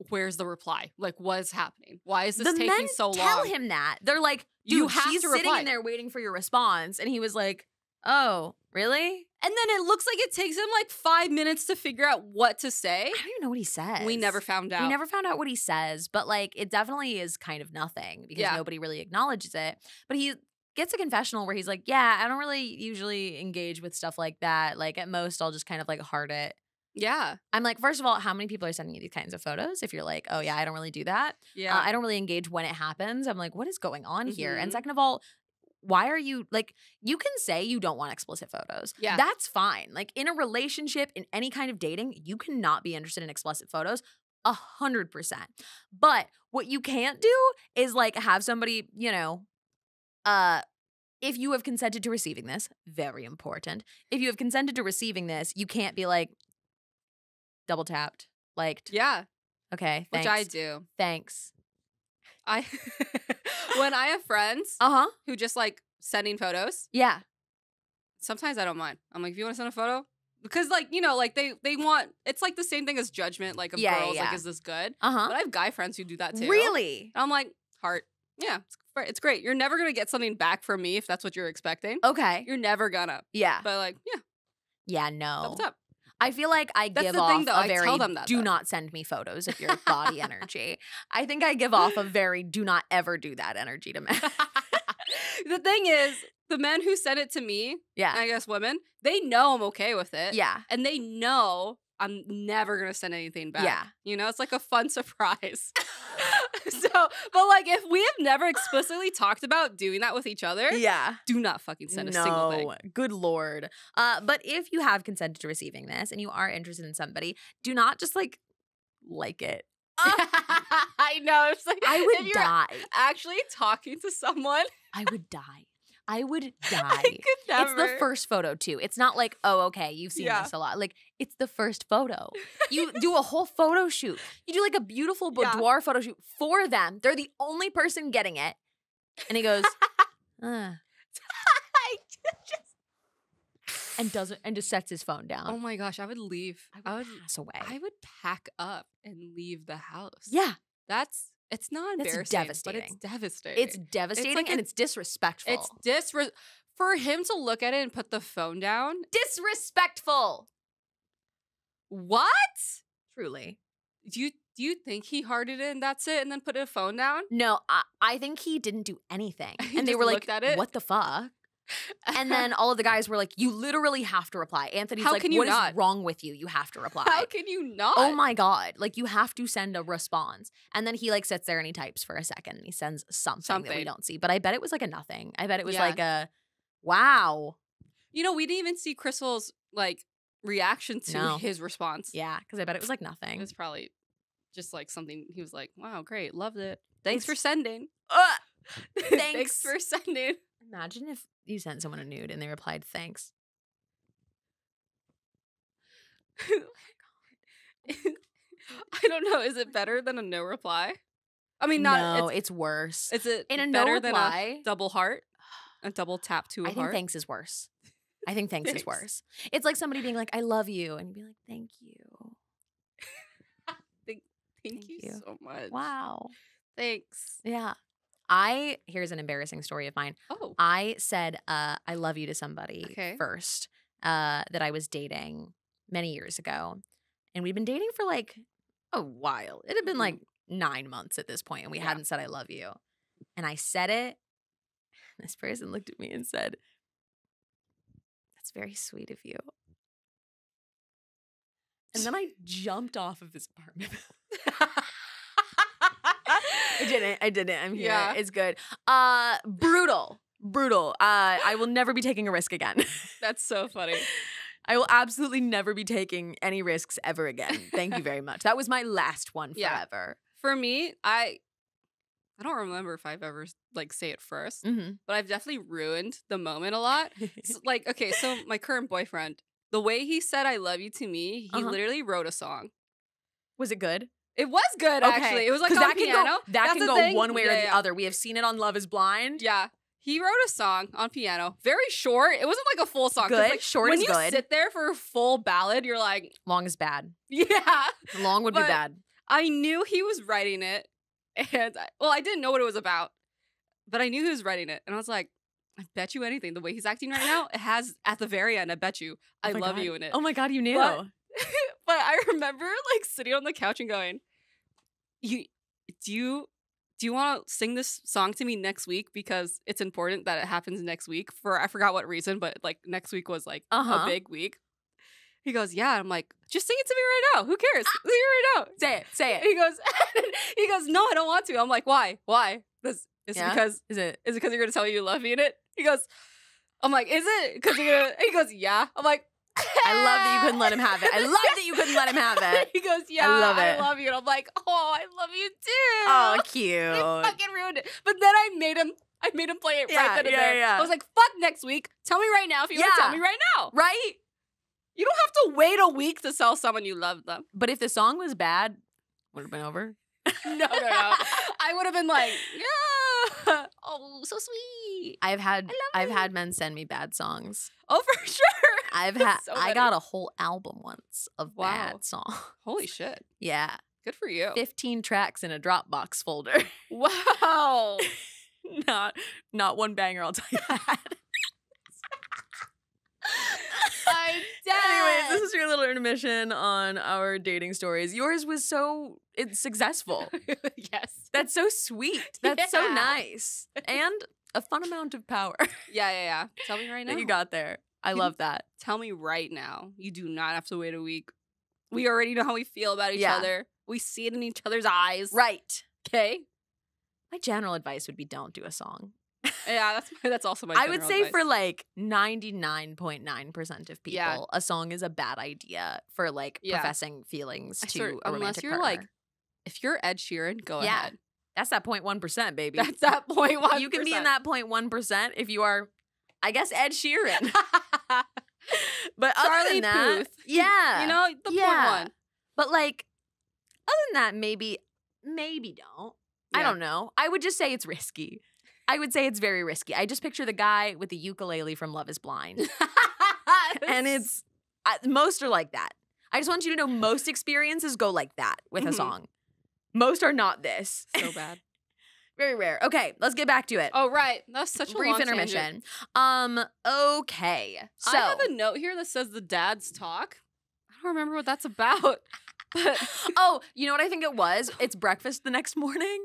where's the reply? Like, what's happening? Why is this taking so long? Tell him that. They're like, dude, you have she's to sitting reply. in there waiting for your response. And he was like, oh, really? And then it looks like it takes him like 5 minutes to figure out what to say. I don't even know what he says. We never found out. We never found out what he says, but like it definitely is kind of nothing because nobody really acknowledges it. But he gets a confessional where he's like, yeah, I don't really usually engage with stuff like that. Like at most I'll just kind of like heart it. Yeah. I'm like, first of all, how many people are sending you these kinds of photos? If you're like, oh yeah, I don't really do that. Yeah. I don't really engage when it happens. I'm like, what is going on here? And second of all, why are you like, you can say you don't want explicit photos. Yeah. That's fine. Like in a relationship, in any kind of dating, you cannot be interested in explicit photos 100%. But what you can't do is like have somebody, you know, if you have consented to receiving this, very important. If you have consented to receiving this, you can't be like, double tapped, liked. Yeah. Okay, thanks. Which I do. Thanks. When I have friends who just like sending photos. Yeah. Sometimes I don't mind. I'm like, if you want to send a photo? Because like, you know, like they want, it's like the same thing as judgment, like of girls, like, is this good? But I have guy friends who do that too. Really? And I'm like, heart. Yeah, it's great. You're never going to get something back from me if that's what you're expecting. Okay. You're never gonna. Yeah. But like, yeah. Yeah, no. Thumbs up. I feel like I give off a very do not send me photos of your body energy. I think I give off a very do not ever do that energy to men. The thing is, the men who send it to me, I guess women, they know I'm okay with it. Yeah. And they know I'm never going to send anything back. Yeah. You know, it's like a fun surprise. But like if we have never explicitly talked about doing that with each other, do not fucking send a single thing. Good Lord. But if you have consented to receiving this and you are interested in somebody, do not just like it. I know. It's like I would die. Actually talking to someone. I would die. I would die. It's the first photo too. It's not like, oh, okay, you've seen this a lot. Like, it's the first photo. You do a whole photo shoot. You do like a beautiful boudoir photo shoot for them. They're the only person getting it. And he goes, and just sets his phone down. Oh my gosh, I would leave. I would pass away. I would pack up and leave the house. Yeah. It's not embarrassing, devastating. But it's devastating. It's devastating and it's disrespectful. It's for him to look at it and put the phone down. Disrespectful. What? Truly. Do you think he hearted it and that's it and then put a phone down? No, I think he didn't do anything. And they were like, what the fuck? And then all of the guys were like, you literally have to reply. Anthony's How like, can you what not? is wrong with you? You have to reply. How can you not? Oh my God. Like, you have to send a response. And then he like sits there and he types for a second and he sends something that we don't see. But I bet it was like a nothing. I bet it was like a, wow. You know, we didn't even see Crystal's like reaction to his response. Yeah, because I bet it was like nothing. It was probably just like something he was like, wow, great, loved it. Thanks for sending. Thanks for sending. Imagine if you sent someone a nude and they replied, thanks. Oh my God. I don't know. Is it better than a no reply? I mean, not. No, it's worse. Is it in a better no than reply, a double heart? A double tap to a heart? I think thanks is worse. I think thanks is worse. It's like somebody being like, I love you. And you'd be like, thank you. Thank you so much. Wow. Thanks. Yeah. Here's an embarrassing story of mine. Oh. I said, I love you to somebody first that I was dating many years ago. And we'd been dating for like a while. It had been like 9 months at this point, and we hadn't said I love you. And I said it. This person looked at me and said, that's very sweet of you. And then I jumped off of his apartment. I didn't. I'm here. Yeah. It's good. Brutal. I will never be taking a risk again. That's so funny. I will absolutely never be taking any risks ever again. Thank you very much. That was my last one forever. For me, I don't remember if I've ever like say it first, but I've definitely ruined the moment a lot. So, like, okay, so my current boyfriend, the way he said I love you to me, he literally wrote a song. Was it good? It was good, actually. It was like on piano. That can go one way or the other. We have seen it on Love is Blind. Yeah. He wrote a song on piano. Very short. It wasn't like a full song. Good. Like, short is good. When you sit there for a full ballad, you're like... Long is bad. Yeah. Long would be bad. I knew he was writing it. And, I didn't know what it was about. But I knew he was writing it. And I was like, I bet you anything. The way he's acting right now, it has, at the very end, I bet you, I love you in it. Oh my God, you knew. But I remember like sitting on the couch and going, do you want to sing this song to me next week? Because it's important that it happens next week for, I forgot what reason, but like next week was like a big week. He goes, yeah. I'm like, just sing it to me right now. Who cares? Sing it right now. Say it. He goes, no, I don't want to. I'm like, why? Is it because you're going to tell me you love me in it? I'm like, is it? Because you're going to, he goes, yeah. I'm like, I love that you couldn't let him have it. I love that you couldn't let him have it. He goes, yeah, I love you. And I'm like, oh, I love you too. Oh, cute. I fucking ruined it. But then I made him play it right then and there. Yeah. I was like, fuck next week. Tell me right now if you want to tell me right now. Right? You don't have to wait a week to tell someone you love them. But if the song was bad, would have been over. No. I would have been like, yeah. Oh, so sweet. I've had men send me bad songs. Oh, for sure. I got a whole album once of bad songs. Holy shit. Yeah. Good for you. 15 tracks in a Dropbox folder. Wow. Not one banger, I'll tell you that. I'm dead. Anyways, this is your little intermission on our dating stories. Yours was it's successful. Yes. That's so sweet. That's so nice. And a fun amount of power. Yeah. Tell me right now. That you got there. I love that. Tell me right now. You do not have to wait a week. We already know how we feel about each other. We see it in each other's eyes. Right. Okay? My general advice would be don't do a song. Yeah, that's also my general I would say advice. for like 99.9% of people, a song is a bad idea for like professing feelings to a romantic unless you're partner. Like, if you're Ed Sheeran, go ahead. That's that 0.1%, baby. That's that 0.1%. You can be in that 0.1% if you are, I guess, Ed Sheeran. But other Charlie than that, Puth. Yeah. You know, the 0.1. But like, other than that, maybe don't. I don't know. I would just say it's risky. I would say it's very risky. I just picture the guy with the ukulele from Love is Blind. And it's, most are like that. I just want you to know most experiences go like that with a song. Most are not this. So bad. Very rare. Okay, let's get back to it. Oh, right. That's such a brief long intermission. Tangent. Okay. So I have a note here that says the dads talk. I don't remember what that's about. But oh, you know what I think it was? It's breakfast the next morning.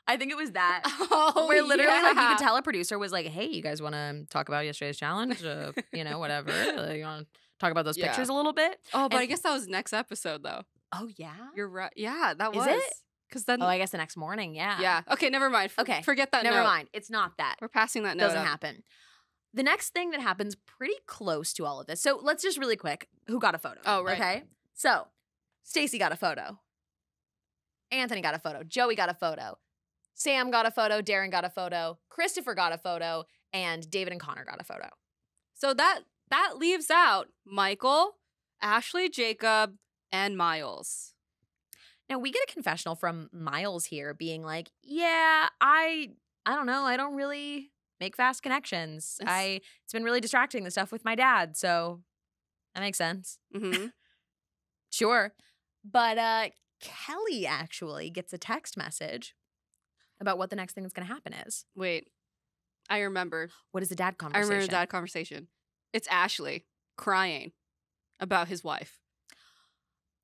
I think it was that. Oh, where literally, like, you could tell a producer was like, hey, you guys want to talk about yesterday's challenge? You know, whatever. You want to talk about those pictures a little bit? Oh, but I guess that was next episode, though. Oh, yeah? You're right. Yeah, that was. Is it? Because then. Oh, I guess the next morning, yeah. Yeah. Okay, never mind. Okay. Forget that Never note. mind. It's not that. We're passing that note. Doesn't happen. The next thing that happens pretty close to all of this. So let's just really quick. Who got a photo? Oh, right. Okay. So Stacy got a photo. Anthony got a photo. Joey got a photo. Sam got a photo. Darren got a photo. Christopher got a photo. And David and Connor got a photo. So that leaves out Michael, Ashley, Jacob, and Miles. Now, we get a confessional from Miles here being like, yeah, I don't know. I don't really make fast connections. It's been really distracting, the stuff with my dad. So that makes sense. Mm-hmm. Sure. But Kelly actually gets a text message about what the next thing that's going to happen is. Wait, I remember. What is the dad conversation? I remember the dad conversation. It's Ashley crying about his wife.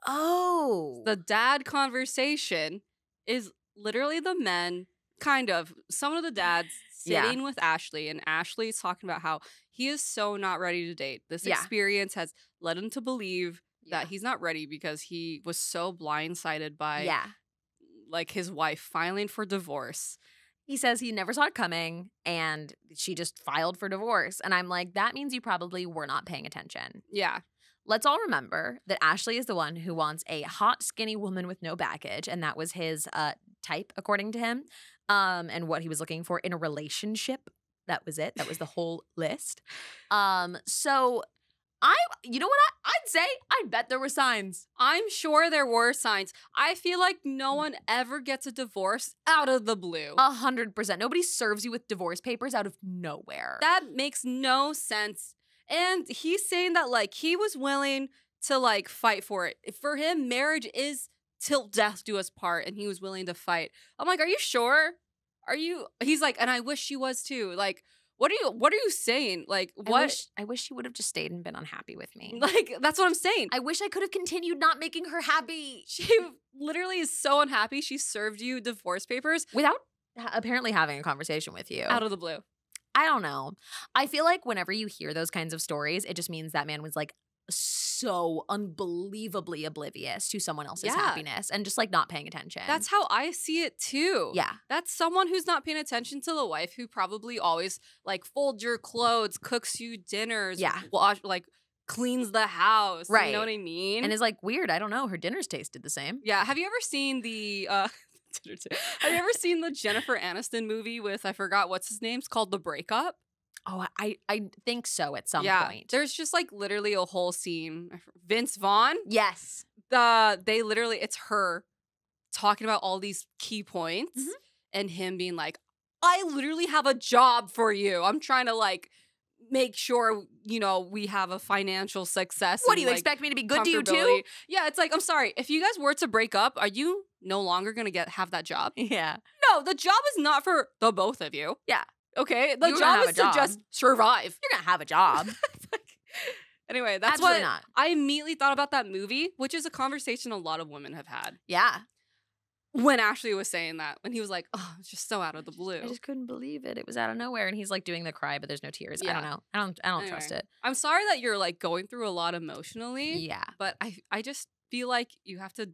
Oh. The dad conversation is literally the men, kind of, some of the dads sitting with Ashley, and Ashley's talking about how he is so not ready to date. This experience has led him to believe that he's not ready because he was so blindsided by like his wife filing for divorce. He says he never saw it coming and she just filed for divorce. And I'm like, that means you probably were not paying attention. Yeah. Let's all remember that Ashley is the one who wants a hot, skinny woman with no baggage. And that was his type, according to him, and what he was looking for in a relationship. That was it. That was the whole list. So you know what I'd say? I'd bet there were signs. I'm sure there were signs. I feel like no one ever gets a divorce out of the blue. 100%. Nobody serves you with divorce papers out of nowhere. That makes no sense. And he's saying that, like, he was willing to, like, fight for it. For him, marriage is till death do us part, and he was willing to fight. I'm like, are you sure? He's like, and I wish she was too. Like, what are you saying? Like, what? I wish she would have just stayed and been unhappy with me. Like, that's what I'm saying. I wish I could have continued not making her happy. She literally is so unhappy she served you divorce papers without apparently having a conversation with you. Out of the blue. I don't know. I feel like whenever you hear those kinds of stories, it just means that man was like so unbelievably oblivious to someone else's happiness and just like not paying attention. That's how I see it too. Yeah. That's someone who's not paying attention to the wife who probably always like folds your clothes, cooks you dinners, cleans the house. Right. You know what I mean? And is like, weird, I don't know, her dinners tasted the same. Yeah. Have you ever seen the have you ever seen the Jennifer Aniston movie with, I forgot what's his name? It's called The Breakup. Oh, I think so at some point. There's just like literally a whole scene. Vince Vaughn. Yes. It's her talking about all these key points and him being like, I literally have a job for you. I'm trying to like make sure, you know, we have a financial success. What do you expect me to be good to you too? Yeah, it's like, I'm sorry. If you guys were to break up, are you no longer going to have that job? Yeah. No, the job is not for the both of you. Yeah. Okay, the job is to just survive. You're gonna have a job. Anyway, that's Absolutely what not. I immediately thought about that movie, which is a conversation a lot of women have had. Yeah. When Ashley was saying that, when he was like, oh, it's just so out of the blue. I just couldn't believe it. It was out of nowhere. And he's like doing the cry, but there's no tears. Yeah. I don't know. I don't trust it. I'm sorry that you're like going through a lot emotionally. Yeah. But I just feel like you have to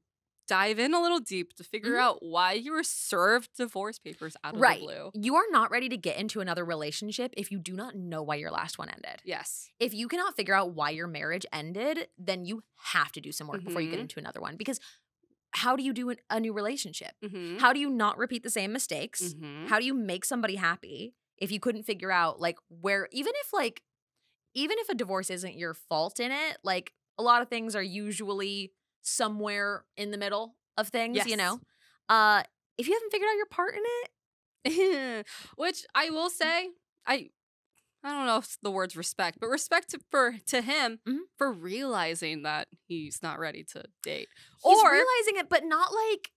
dive in a little deep to figure out why you were served divorce papers out of the blue. You are not ready to get into another relationship if you do not know why your last one ended. Yes. If you cannot figure out why your marriage ended, then you have to do some work before you get into another one. Because how do you do a new relationship? How do you not repeat the same mistakes? How do you make somebody happy if you couldn't figure out like where, even if a divorce isn't your fault in it, like a lot of things are usually somewhere in the middle of things, you know? If you haven't figured out your part in it. Which I will say, I don't know if the word's respect, but respect to him for realizing that he's not ready to date. He's realizing it, but not like,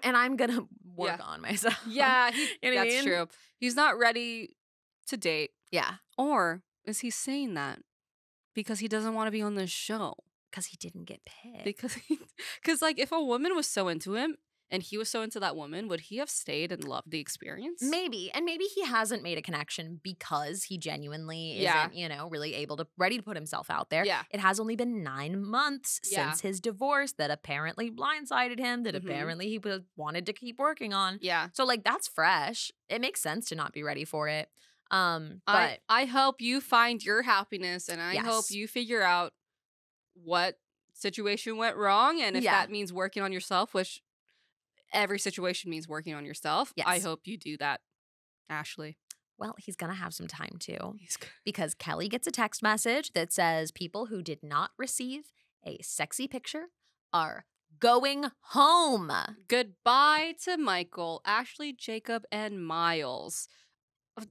and I'm going to work on myself. Yeah, you know what I mean? True. He's not ready to date. Yeah. Or is he saying that because he doesn't want to be on this show? Because he didn't get picked. Because like if a woman was so into him and he was so into that woman, would he have stayed and loved the experience? Maybe. And maybe he hasn't made a connection because he genuinely isn't, you know, really ready to put himself out there. Yeah. It has only been 9 months since his divorce that apparently blindsided him, that apparently he wanted to keep working on. Yeah. So like that's fresh. It makes sense to not be ready for it. But I hope you find your happiness, and I hope yes. you figure out what situation went wrong, and if that means working on yourself, which every situation means working on yourself, yes. I hope you do that, Ashley. Well, he's going to have some time too, because Kelly gets a text message that says people who did not receive a sexy picture are going home. Goodbye to Michael, Ashley, Jacob, and Miles.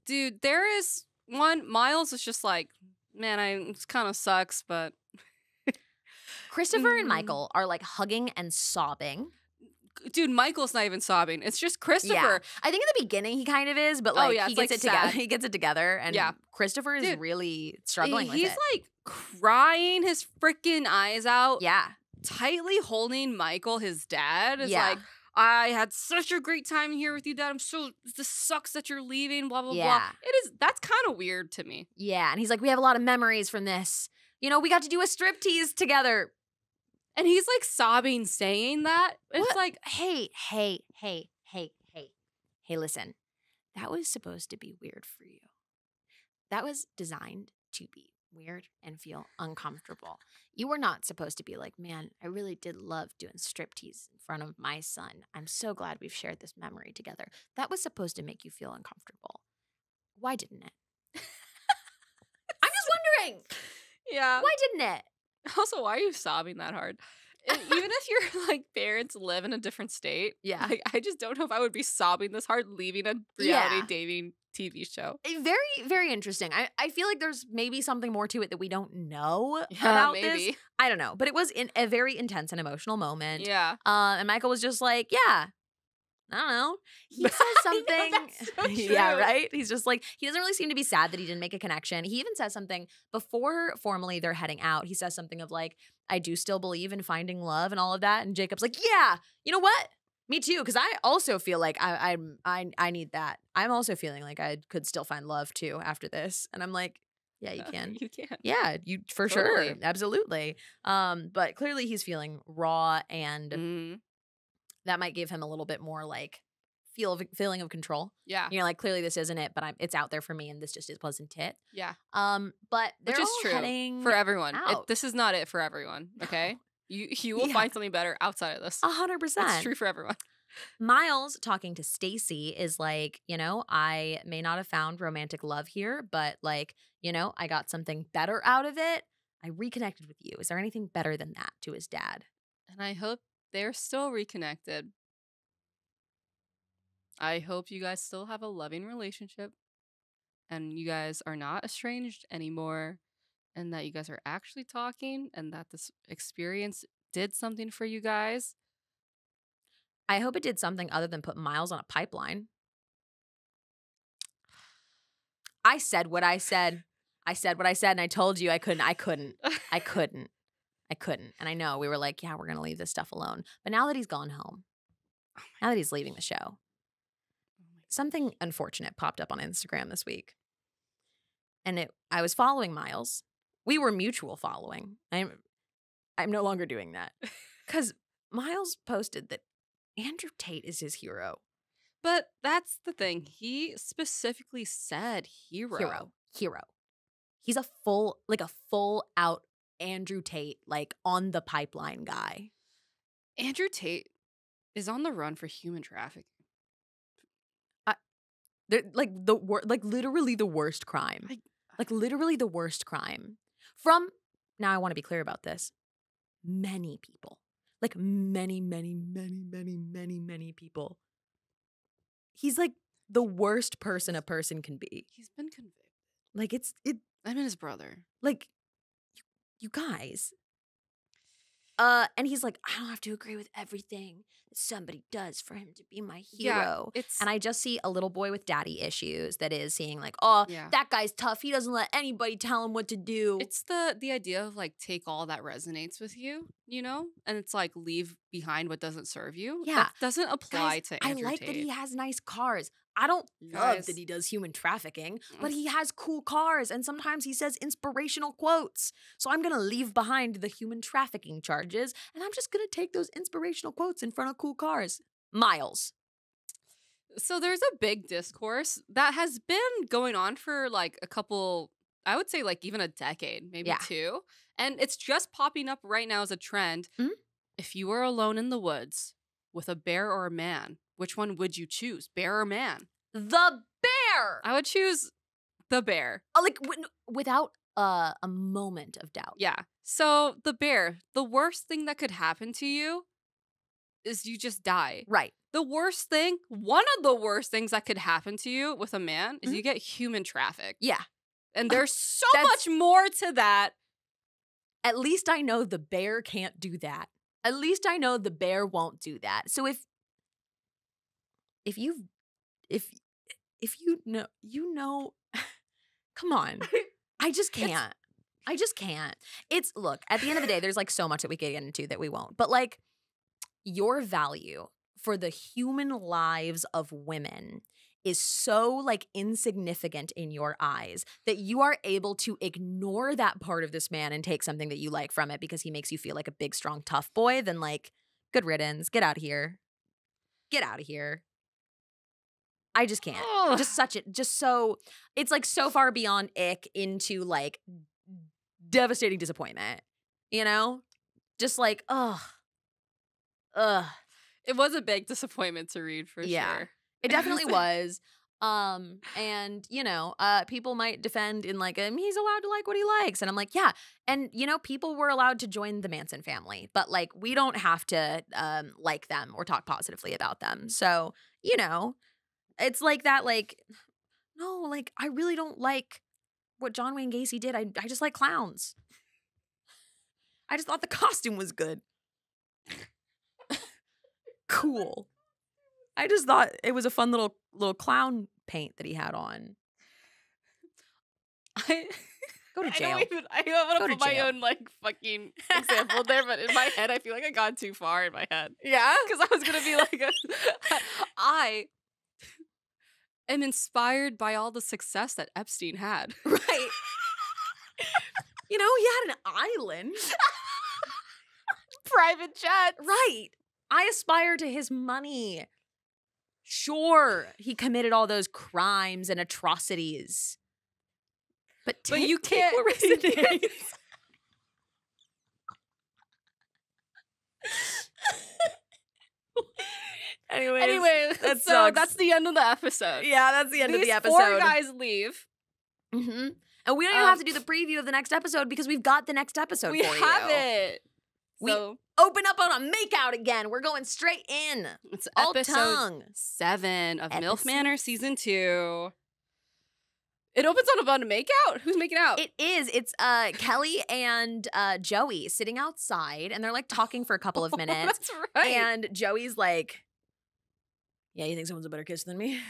Dude, there is one. Miles is just like, man, it kind of sucks, but Christopher and Michael are like hugging and sobbing. Dude, Michael's not even sobbing. It's just Christopher. Yeah. I think in the beginning he kind of is, but like he gets it together. He gets it together, and Christopher is really struggling with it. He's like crying his freaking eyes out. Yeah. Tightly holding Michael, his dad. Is like, I had such a great time here with you, Dad. This sucks that you're leaving, blah, blah, blah. That's kind of weird to me. Yeah. And he's like, we have a lot of memories from this. You know, we got to do a striptease together. And he's like sobbing saying that. It's like, hey, listen. That was supposed to be weird for you. That was designed to be weird and feel uncomfortable. You were not supposed to be like, man, I really did love doing striptease in front of my son. I'm so glad we've shared this memory together. That was supposed to make you feel uncomfortable. Why didn't it? I'm just wondering. Yeah. Why didn't it? Also, why are you sobbing that hard? And even if your like parents live in a different state, like, I just don't know if I would be sobbing this hard leaving a reality dating TV show. Very, very interesting. I feel like there's maybe something more to it that we don't know about this. I don't know, but it was in a very intense and emotional moment. Yeah. And Michael was just like, yeah. I don't know. He says something. That's so true. Yeah, right? He's just like, he doesn't really seem to be sad that he didn't make a connection. He even says something before formally they're heading out. He says something of like, I do still believe in finding love and all of that. And Jacob's like, yeah, you know what? Me too. Because I also feel like I need that. I'm also feeling like I could still find love too after this. And I'm like, yeah, you can. You can. Yeah, you for sure. Absolutely. But clearly he's feeling raw, and that might give him a little bit more like feeling of control. Yeah. You know, like clearly this isn't it, but it's out there for me, and this just wasn't it. Yeah. But they're Which is all true heading for everyone. out. This is not it for everyone. Okay. You will find something better outside of this. 100%. It's true for everyone. Miles talking to Stacy is like, you know, I may not have found romantic love here, but like, you know, I got something better out of it. I reconnected with you. Is there anything better than that, to his dad? And I hope they're still reconnected. I hope you guys still have a loving relationship, and you guys are not estranged anymore, and that you guys are actually talking, and that this experience did something for you guys. I hope it did something other than put Miles on a pipeline. I said what I said. I said what I said, and I told you I couldn't. And I know we were like, yeah, we're going to leave this stuff alone. But now that he's gone home, now that he's leaving the show, something unfortunate popped up on Instagram this week. And I was following Miles. We were mutual following. I'm no longer doing that. Because Miles posted that Andrew Tate is his hero. But that's the thing. He specifically said hero. Hero. He's a full out Andrew Tate, like on the pipeline guy. Andrew Tate is on the run for human trafficking. Literally the worst crime. Literally the worst crime. From, now I want to be clear about this, many people. Like many, many, many, many, many, many people. He's like the worst person a person can be. He's been convicted. Like I mean his brother. Like, you guys. And he's like, I don't have to agree with everything that somebody does for him to be my hero. Yeah, and I just see a little boy with daddy issues that is seeing like, oh, that guy's tough. He doesn't let anybody tell him what to do. It's the idea of like, take all that resonates with you, you know? And it's like, leave behind what doesn't serve you. Yeah. That doesn't apply to Andrew I like Tate. that he has nice cars. I don't love that he does human trafficking, but he has cool cars, and sometimes he says inspirational quotes. So I'm going to leave behind the human trafficking charges, and I'm just going to take those inspirational quotes in front of cool cars. Miles. So there's a big discourse that has been going on for like a couple, I would say like even a decade, maybe two. And it's just popping up right now as a trend. Mm-hmm. If you were alone in the woods with a bear or a man, which one would you choose? Bear or man? The bear! I would choose the bear. Like, without a moment of doubt. Yeah. So the bear, the worst thing that could happen to you is you just die. Right. The worst thing, one of the worst things that could happen to you with a man is you get human trafficked. Yeah. And there's so much more to that. At least I know the bear can't do that. At least I know the bear won't do that. So if you know, come on. I just can't. I just can't. Look, at the end of the day, there's like so much that we could get into that we won't. But like, your value for the human lives of women is so like insignificant in your eyes that you are able to ignore that part of this man and take something that you like from it because he makes you feel like a big, strong, tough boy, then like, good riddance. Get out of here. Get out of here. I just can't. Ugh. Just so, it's like so far beyond ick into like devastating disappointment, you know? Just like, ugh. It was a big disappointment to read for sure. It definitely was. And you know, people might defend in like, he's allowed to like what he likes. And I'm like, yeah. And you know, people were allowed to join the Manson family, but like, we don't have to like them or talk positively about them. So, you know, it's like that, like, no, like, I really don't like what John Wayne Gacy did. I just like clowns. I just thought the costume was good. Cool. I just thought it was a fun little clown paint that he had on. Go to jail. I don't want to put my own like fucking example there, but in my head, I feel like I got too far in my head. Yeah? Because I was going to be like, I am inspired by all the success that Epstein had. Right. You know, he had an island. Private jet. Right. I aspire to his money. Sure, he committed all those crimes and atrocities. But you can't. Anyway, so that's the end of the episode. Yeah, that's the end of the episode. These 4 guys leave. Mm-hmm. And we don't even have to do the preview of the next episode because we've got the next episode for you. We have it. We open up on a makeout again. We're going straight in. It's episode 7 of MILF Manor season 2. It opens on a makeout? Who's making out? It is. It's Kelly and Joey sitting outside, and they're like talking for a couple of minutes. That's right. And Joey's like, yeah, you think someone's a better kiss than me?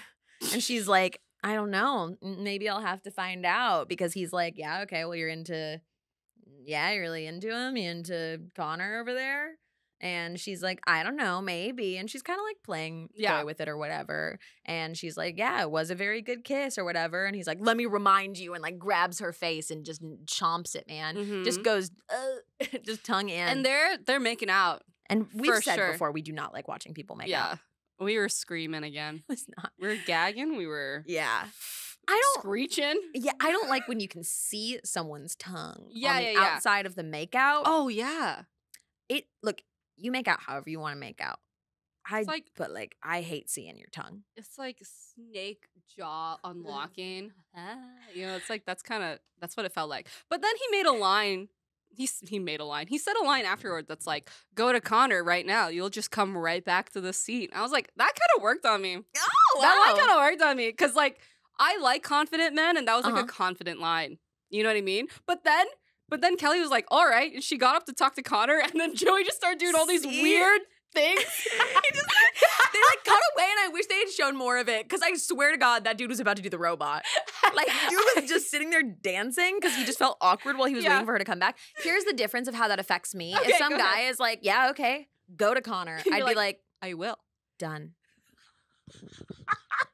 And she's like, I don't know. Maybe I'll have to find out. Because he's like, yeah, okay, well, you're really into him. You into Connor over there? And she's like, I don't know, maybe. And she's kind of like playing toy with it or whatever. And she's like, yeah, it was a very good kiss or whatever. And he's like, let me remind you, and like grabs her face and just chomps it, man. Mm-hmm. Just goes, just tongue in. And they're making out. And we've said before, we do not like watching people make out. Yeah. We were screaming again. It's not. We were gagging. We were screeching. Yeah, I don't like when you can see someone's tongue Yeah. outside of the makeout. Oh, yeah. Look, you make out however you want to make out. But I hate seeing your tongue. It's like snake jaw unlocking. You know, it's like that's what it felt like. But then he made a line. He made a line. He said a line afterward that's like, go to Connor right now. You'll just come right back to the seat. I was like, that kind of worked on me. Oh, that line kind of worked on me. Because like, I like confident men, and that was like a confident line. You know what I mean? But then Kelly was like, all right. And she got up to talk to Connor, and then Joey just started doing all these weird things. They like cut away, and I wish they had shown more of it, because I swear to God, that dude was about to do the robot. Like, dude was just sitting there dancing because he just felt awkward while he was waiting for her to come back. Here's the difference of how that affects me. Okay, if some guy is like, yeah, okay, go to Connor, I'd be like, I will. Done.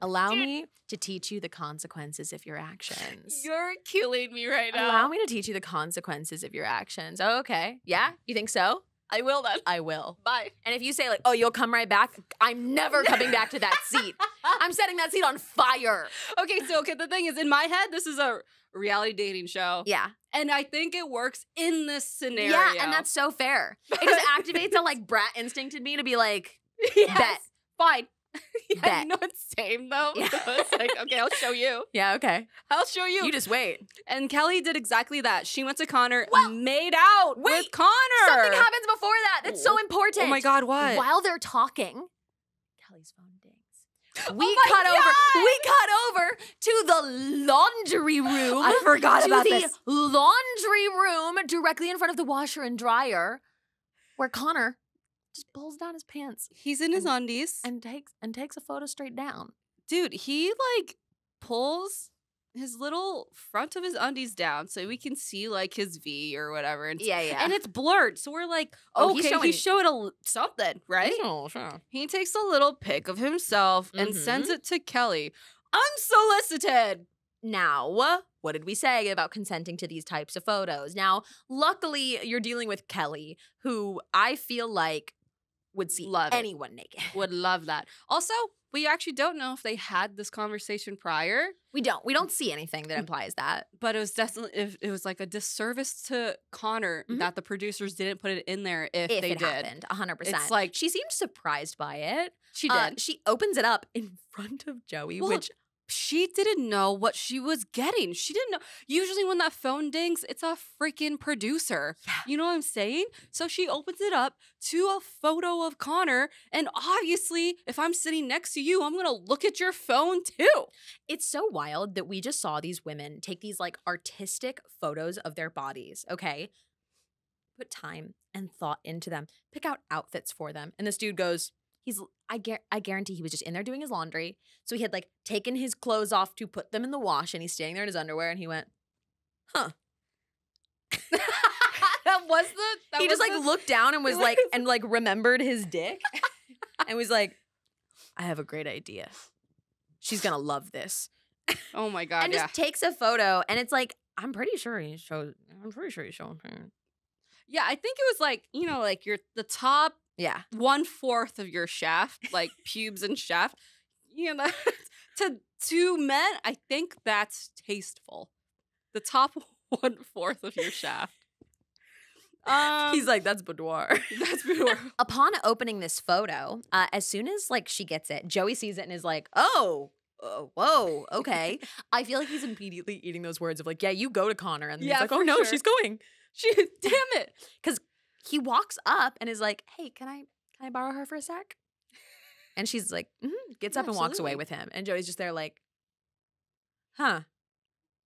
Allow me to teach you the consequences of your actions. You're killing me right now. Allow me to teach you the consequences of your actions. Oh, okay. Yeah? You think so? I will then. I will. Bye. And if you say like, oh, you'll come right back, I'm never coming back to that seat. I'm setting that seat on fire. Okay, the thing is, in my head, this is a reality dating show. Yeah. And I think it works in this scenario. Yeah, and that's so fair. It just activates a like brat instinct in me to be like, yes, bet. Fine. Yeah, Bet. you know it's same though. Yeah. It's like, okay, I'll show you. Yeah, okay. I'll show you. You just wait. And Kelly did exactly that. She went to Connor, Well, made out with Connor. Something happens before that. That's so important. Oh my God, what? While they're talking, Kelly's phone dings. We Oh cut over to the laundry room. I forgot about this. To the laundry room directly in front of the washer and dryer, where Connor just pulls down his pants. He's in his undies. And takes a photo straight down. Dude, he like pulls his little front of his undies down so we can see like his V or whatever. And Yeah. And it's blurred. So we're like, Oh, okay, he's showing something, right? Oh, sure. He takes a little pic of himself and sends it to Kelly. Unsolicited. Now, what did we say about consenting to these types of photos? Now, luckily, you're dealing with Kelly, who I feel like would see anyone naked. Would love that. Also, we actually don't know if they had this conversation prior. We don't see anything that implies that. But it was definitely, it was like a disservice to Connor that the producers didn't put it in there if they it did. Happened, 100%. It's like, she seemed surprised by it. She did. She opens it up in front of Joey, which she didn't know what she was getting. She didn't know. Usually when that phone dings, it's a freaking producer. Yeah. You know what I'm saying? So she opens it up to a photo of Connor. And obviously, if I'm sitting next to you, I'm going to look at your phone too. It's so wild that we just saw these women take these like artistic photos of their bodies, okay? Put time and thought into them. Pick out outfits for them. And this dude goes, I guarantee he was just in there doing his laundry. So he had like taken his clothes off to put them in the wash and he's standing there in his underwear and he went, huh. He just like looked down and was like, and like remembered his dick and was like, I have a great idea. She's gonna love this. Oh my God. And just takes a photo and it's like, I'm pretty sure he's showing her. Yeah, I think it was like, you know, like the top 1/4 of your shaft, like pubes and shaft. You know, to men, I think that's tasteful. The top 1/4 of your shaft. He's like, that's boudoir. That's boudoir. Upon opening this photo, as soon as like she gets it, Joey sees it and is like, oh, whoa, okay. I feel like he's immediately eating those words of like, yeah, you go to Connor. And he's like, oh no, she's going. Damn it. Because he walks up and is like, hey, can I borrow her for a sec? And she's like, gets up and walks away with him. And Joey's just there like, huh,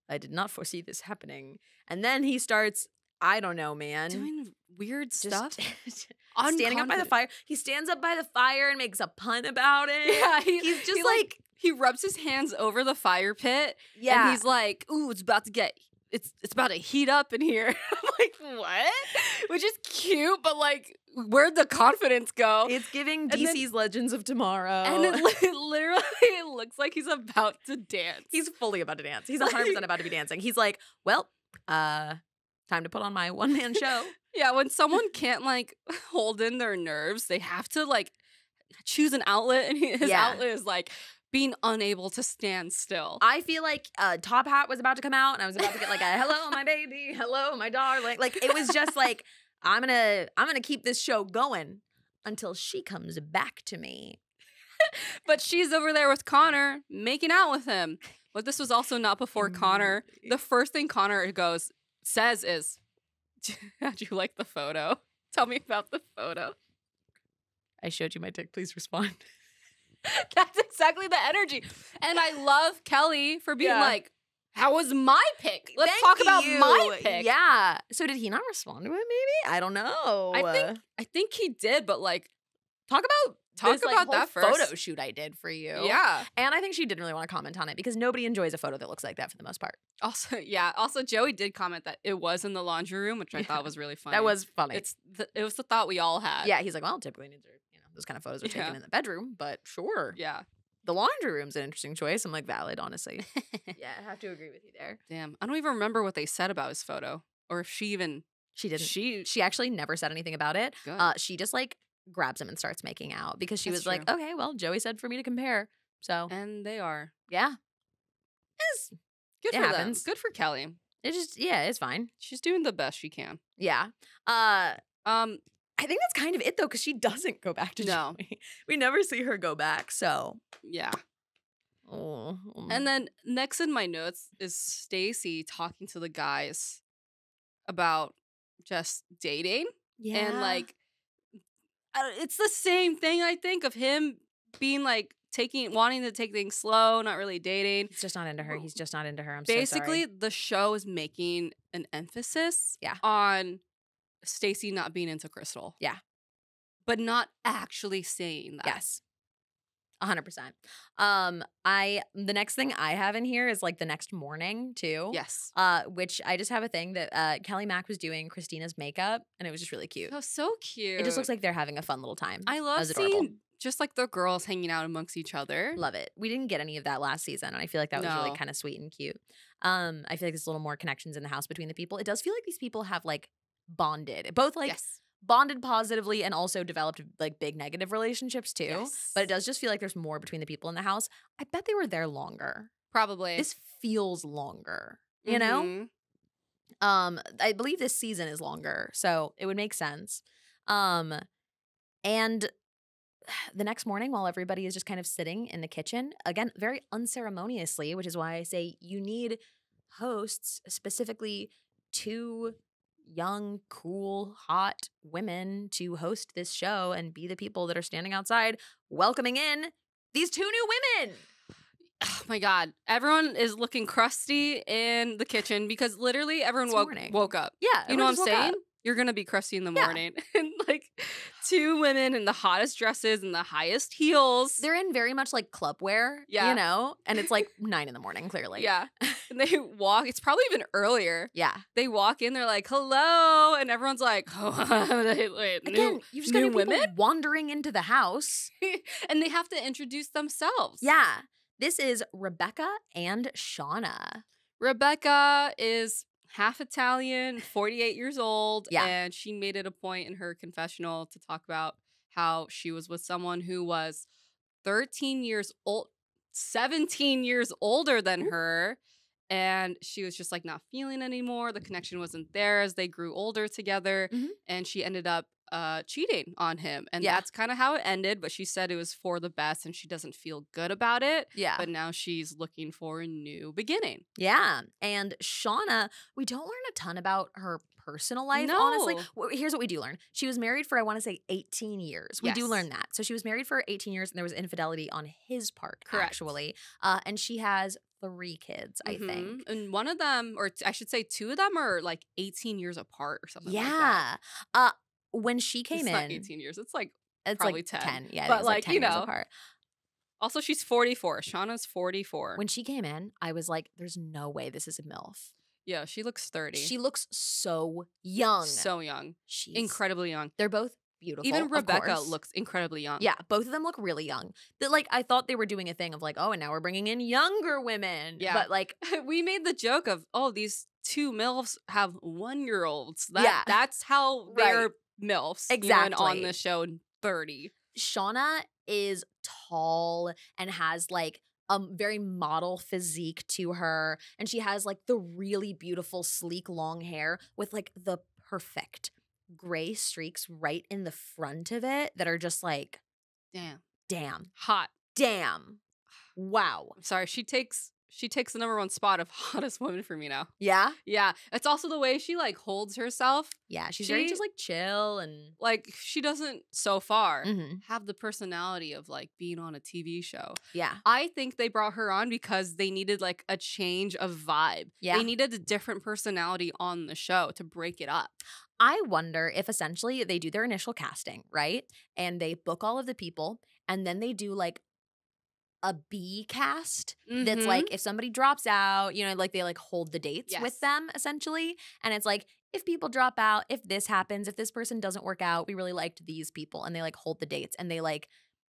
I did not foresee this happening. And then he starts, I don't know, man. Doing weird stuff. Standing up by the fire. He stands up by the fire and makes a pun about it. Yeah, he's just like, he rubs his hands over the fire pit. Yeah. And he's like, ooh, it's about to heat up in here. I'm like, what? Which is cute, but like, where'd the confidence go? It's giving DC's Legends of Tomorrow. And it literally it looks like he's about to dance. He's fully about to dance. He's 100% about to be dancing. He's like, well, time to put on my one-man show. Yeah, when someone can't like hold in their nerves, they have to like choose an outlet, and his outlet is like being unable to stand still. I feel like Top Hat was about to come out, and I was about to get like a hello, my baby, hello, my darling. Like it was just like I'm gonna keep this show going until she comes back to me. But she's over there with Connor, making out with him. But this was also not before Connor. The first thing Connor says is, how'd you like the photo? Tell me about the photo. I showed you my dick. Please respond. That's exactly the energy. And I love Kelly for being like, how was my pick? Let's talk about my pick. Yeah. So did he not respond to it maybe? I don't know. I think he did, but like talk about that first photo shoot I did for you. Yeah. And I think she didn't really want to comment on it because nobody enjoys a photo that looks like that for the most part. Also Joey did comment that it was in the laundry room, which I thought was really funny. That was funny. It was the thought we all had. Yeah, he's like, well, typically those kind of photos are taken in the bedroom, but sure. Yeah. The laundry room's an interesting choice. I'm like, valid, honestly. Yeah, I have to agree with you there. Damn. I don't even remember what they said about his photo or if she even She didn't. She actually never said anything about it. She just like grabs him and starts making out because she was like, okay, well, Joey said for me to compare. So. And they are. Yeah. Good for them. Good for Kelly. It's fine. She's doing the best she can. Yeah. I think that's kind of it though, because she doesn't go back to Joey. We never see her go back. So. Yeah. Oh. And then next in my notes is Stacy talking to the guys about just dating. Yeah. And like, it's the same thing, I think, of him being like wanting to take things slow, not really dating. He's just not into her. He's just not into her. I'm Basically, so sorry. the show is making an emphasis on Stacy not being into Crystal. Yeah. But not actually saying that. Yes. 100%. The next thing I have in here is like the next morning too. Yes. Which I just have a thing that Kelly Mack was doing Christina's makeup, and it was just really cute. Oh, so cute. It just looks like they're having a fun little time. I love seeing just like the girls hanging out amongst each other. Love it. We didn't get any of that last season, and I feel like that was really kind of sweet and cute. I feel like there's a little more connections in the house between the people. It does feel like these people have like bonded, both like bonded positively and also developed like big negative relationships too. Yes. But it does just feel like there's more between the people in the house. I bet they were there longer. Probably. This feels longer, you know? I believe this season is longer, so it would make sense. And the next morning, while everybody is just kind of sitting in the kitchen, again, very unceremoniously, which is why I say you need hosts, specifically 2 young, cool, hot women to host this show and be the people that are standing outside welcoming in these 2 new women. Oh my God. Everyone is looking crusty in the kitchen because literally everyone woke up. Yeah. You know what I'm saying? You're going to be crusty in the morning. And like 2 women in the hottest dresses and the highest heels. They're in very much like club wear, you know? And it's like 9 in the morning, clearly. Yeah. And they walk. It's probably even earlier. Yeah. They walk in. They're like, hello. And everyone's like, wait, again, you've just got people wandering into the house. And they have to introduce themselves. Yeah. This is Rebecca and Shauna. Rebecca is half Italian, 48 years old. Yeah. And she made it a point in her confessional to talk about how she was with someone who was 13 years old, 17 years older than her. And she was just like not feeling anymore. The connection wasn't there as they grew older together. And she ended up cheating on him. And that's kind of how it ended. But she said it was for the best and she doesn't feel good about it. Yeah. But now she's looking for a new beginning. Yeah. And Shauna, we don't learn a ton about her personal life, honestly. Here's what we do learn. She was married for, I want to say, 18 years. We do learn that. So she was married for 18 years and there was infidelity on his part, actually. And she has 3 kids, I think. And one of them, or I should say 2 of them are like 18 years apart or something like that. When she came it's in. Not 18 years. It's like probably like 10. Yeah, but like 10 you know. Years apart. Also, she's 44. Shauna's 44. When she came in, I was like, there's no way this is a MILF. Yeah, she looks 30. She looks so young. So young. She's incredibly young. They're both beautiful. Even Rebecca looks incredibly young. Yeah, both of them look really young. That like I thought they were doing a thing of like, oh, and now we're bringing in younger women. Yeah. But like we made the joke of, oh, these 2 MILFs have 1-year-olds. That's how they're MILFs. Exactly. On the show, 30. Shauna is tall and has like a very model physique to her. And she has like the really beautiful, sleek, long hair with like the perfect gray streaks right in the front of it that are just like, damn. Hot. Damn. Wow. I'm sorry. She takes the #1 spot of hottest woman for me now. Yeah? Yeah. It's also the way she like holds herself. Yeah. She's very just like chill and like she doesn't so far have the personality of like being on a TV show. Yeah. I think they brought her on because they needed like a change of vibe. Yeah. They needed a different personality on the show to break it up. I wonder if essentially they do their initial casting, right? And they book all of the people and then they do like a B cast that's like if somebody drops out, you know, like they like hold the dates with them essentially. And it's like if people drop out, if this happens, if this person doesn't work out, we really liked these people and they like hold the dates and they like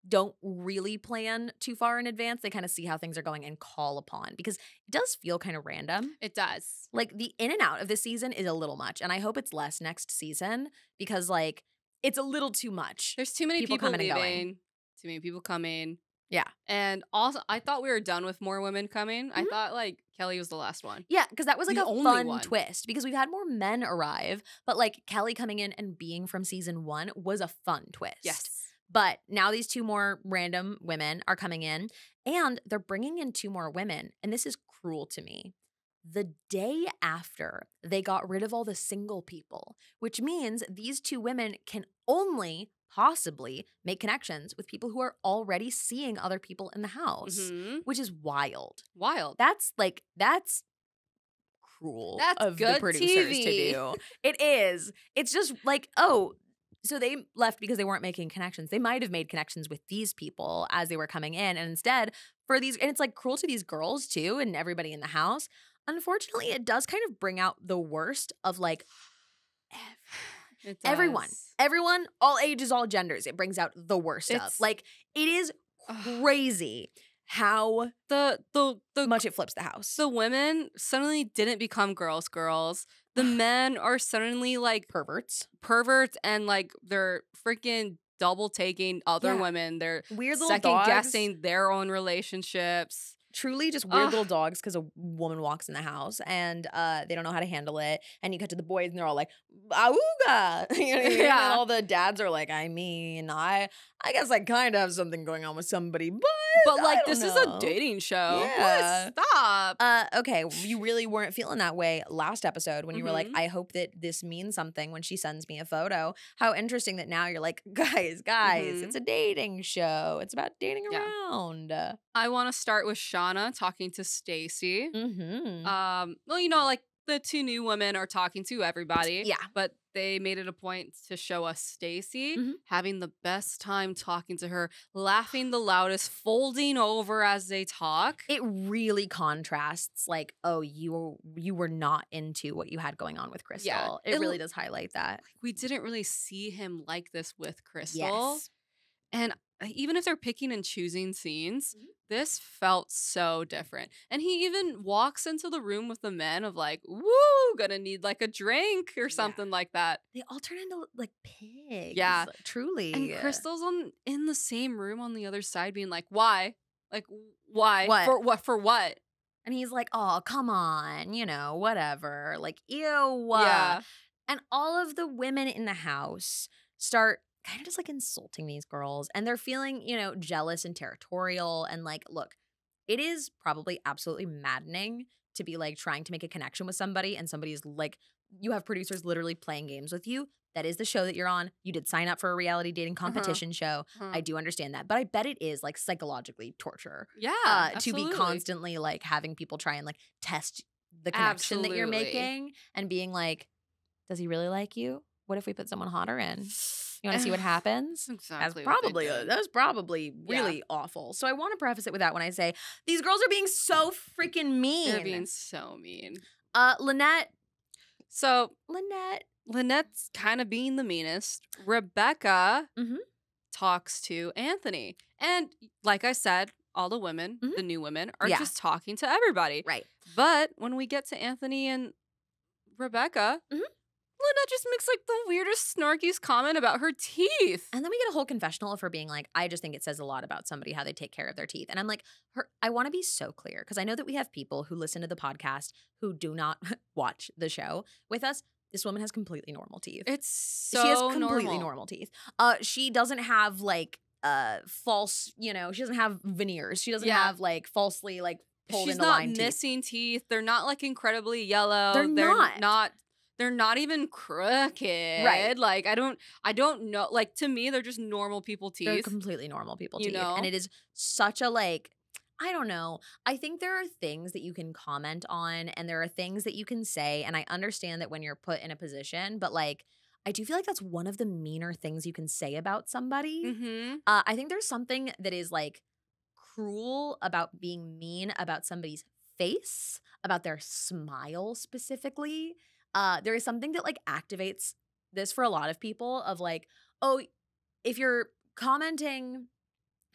don't really plan too far in advance. They kind of see how things are going and call upon, because it does feel kind of random. It does. Like the in and out of this season is a little much, and I hope it's less next season, because like it's a little too much. There's too many people coming leaving, and going. too many people coming. Yeah. And also, I thought we were done with more women coming. I thought like Kelly was the last one. Yeah, because that was like The a only fun one. twist, because we've had more men arrive, but like Kelly coming in and being from season 1 was a fun twist. Yes. But now these 2 more random women are coming in, and they're bringing in 2 more women, and this is cruel to me. The day after they got rid of all the single people, which means these 2 women can only possibly make connections with people who are already seeing other people in the house, which is wild. Wild. That's cruel That's of good the producers TV. to do. It is. It's just like, oh, so they left because they weren't making connections. They might have made connections with these people as they were coming in, and instead for these, and it's like cruel to these girls too and everybody in the house. Unfortunately, it does kind of bring out the worst of like everyone, all ages, all genders. It brings out the worst of. Like, it is crazy how the much it flips the house. The women suddenly didn't become girls. The men are suddenly like perverts and like they're freaking double taking other women. They're weird little second dogs. guessing their own relationships. Truly just weird little dogs, because a woman walks in the house and they don't know how to handle it. And you cut to the boys and they're all like, "Auga!" You know what I mean? And all the dads are like, I guess I kind of have something going on with somebody, but like this is a dating show. Yeah. Stop. Okay, you really weren't feeling that way last episode when you were like, I hope that this means something when she sends me a photo. How interesting that now you're like, guys, it's a dating show. It's about dating around. I want to start with Shauna talking to Stacy. Well, you know, like the 2 new women are talking to everybody. Yeah. But they made it a point to show us Stacy having the best time talking to her, laughing the loudest, folding over as they talk. It really contrasts, like, oh, you were not into what you had going on with Crystal. Yeah, it really does highlight that. We didn't really see him like this with Crystal. Yes. And even if they're picking and choosing scenes, this felt so different. And he even walks into the room with the men of like, woo, gonna need like a drink or something like that. They all turn into like pigs. Yeah. Truly. And Crystal's in the same room on the other side being like, why? Like, why? What? For what? And he's like, oh, come on, you know, whatever. Like, ew. Yeah. And all of the women in the house start kind of just like insulting these girls, and they're feeling, you know, jealous and territorial. And like, look, it is probably absolutely maddening to be like trying to make a connection with somebody, and somebody's like, you have producers literally playing games with you. That is the show that you're on. You did sign up for a reality dating competition show. I do understand that, but I bet it is like psychologically torture. Yeah, to be constantly like having people try and like test the connection that you're making, and being like, does he really like you? What if we put someone hotter in? You want to see what happens? Exactly. That was probably really awful. So I want to preface it with that when I say these girls are being so freaking mean. They're being so mean. Lynette. So Lynette's kind of being the meanest. Rebecca talks to Anthony. And like I said, all the women, the new women, are just talking to everybody. Right. But when we get to Anthony and Rebecca, Lynette just makes like the weirdest, snarkiest comment about her teeth. And then we get a whole confessional of her being like, I just think it says a lot about somebody how they take care of their teeth. And I'm like, I want to be so clear, because I know that we have people who listen to the podcast who do not watch the show with us. This woman has completely normal teeth. It's so She has completely normal teeth. She doesn't have like false, you know, she doesn't have veneers. She doesn't have like falsely like pulled into line teeth. She's not missing teeth. They're not like incredibly yellow. They're not even crooked. Right. Like, I don't know. Like, to me, they're just normal people teeth. They're completely normal people teeth. Know? And it is such a like, I don't know. I think there are things that you can comment on, and there are things that you can say. And I understand that when you're put in a position, but like, I do feel like that's one of the meaner things you can say about somebody. I think there's something that is like cruel about being mean about somebody's face, about their smile specifically. There is something that like activates this for a lot of people of like, oh, if you're commenting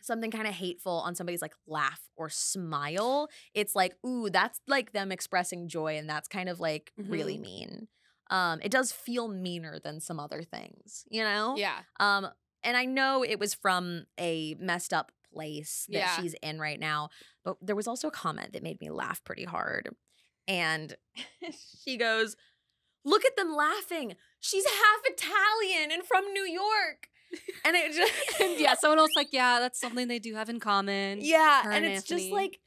something kind of hateful on somebody's like laugh or smile, it's like, ooh, that's like them expressing joy, and that's kind of like really mean. It does feel meaner than some other things, you know? Yeah. And I know it was from a messed up place that Yeah. she's in right now, but there was also a comment that made me laugh pretty hard. And she goes, "Look at them laughing. She's half Italian and from New York." And it just yeah, someone else like, yeah, that's something they do have in common. Yeah, Her and it's Anthony. just like,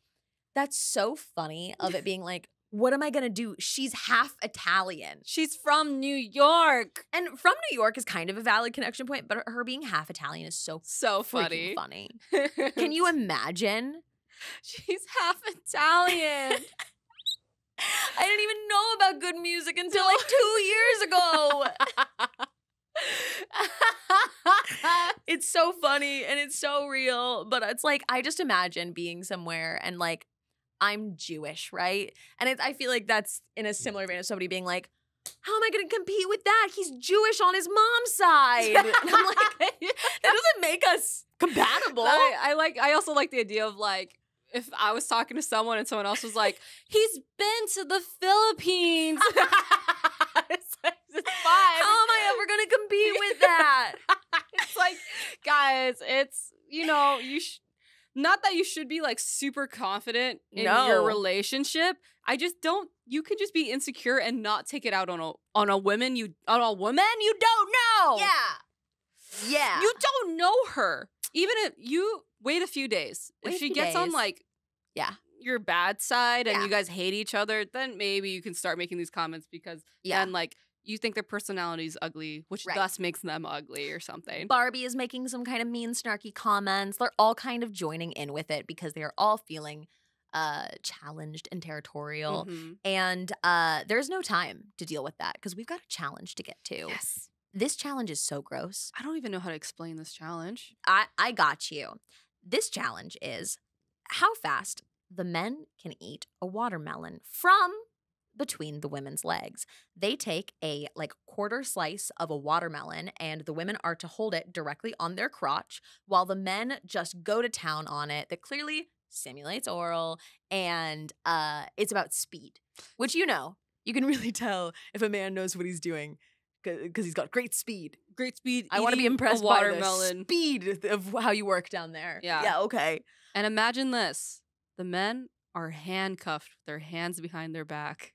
that's so funny of it being like, what am I gonna do? She's half Italian. She's from New York. And from New York is kind of a valid connection point, but her being half Italian is so funny. Funny. Can you imagine? She's half Italian. I didn't even know about good music until like 2 years ago. It's so funny and it's so real, but it's like, I just imagine being somewhere and like, I'm Jewish, right? And I feel like that's in a similar vein of somebody being like, how am I going to compete with that? He's Jewish on his mom's side. And I'm like, that doesn't make us compatible. I also like the idea of like, if I was talking to someone and someone else was like, he's been to the Philippines. It's fine. How am I ever going to compete with that? It's like, guys, it's, you know, not that you should be like super confident in your relationship. I just don't, you can just be insecure and not take it out on a woman you don't know. Yeah. Yeah. You don't know her. Even if you wait a few days. If she gets on like your bad side and you guys hate each other, then maybe you can start making these comments because then like you think their personality is ugly, which thus makes them ugly or something. Barbie is making some kind of mean, snarky comments. They're all kind of joining in with it because they are all feeling challenged and territorial. And there's no time to deal with that because we've got a challenge to get to. Yes. This challenge is so gross. I don't even know how to explain this challenge. I got you. This challenge is how fast the men can eat a watermelon from between the women's legs. They take a like quarter slice of a watermelon and the women are to hold it directly on their crotch while the men just go to town on it. That clearly simulates oral and it's about speed, which you can really tell if a man knows what he's doing because he's got great speed. Great speed. I want to be impressed by the speed of how you work down there. Yeah, okay. And imagine this. The men are handcuffed with their hands behind their back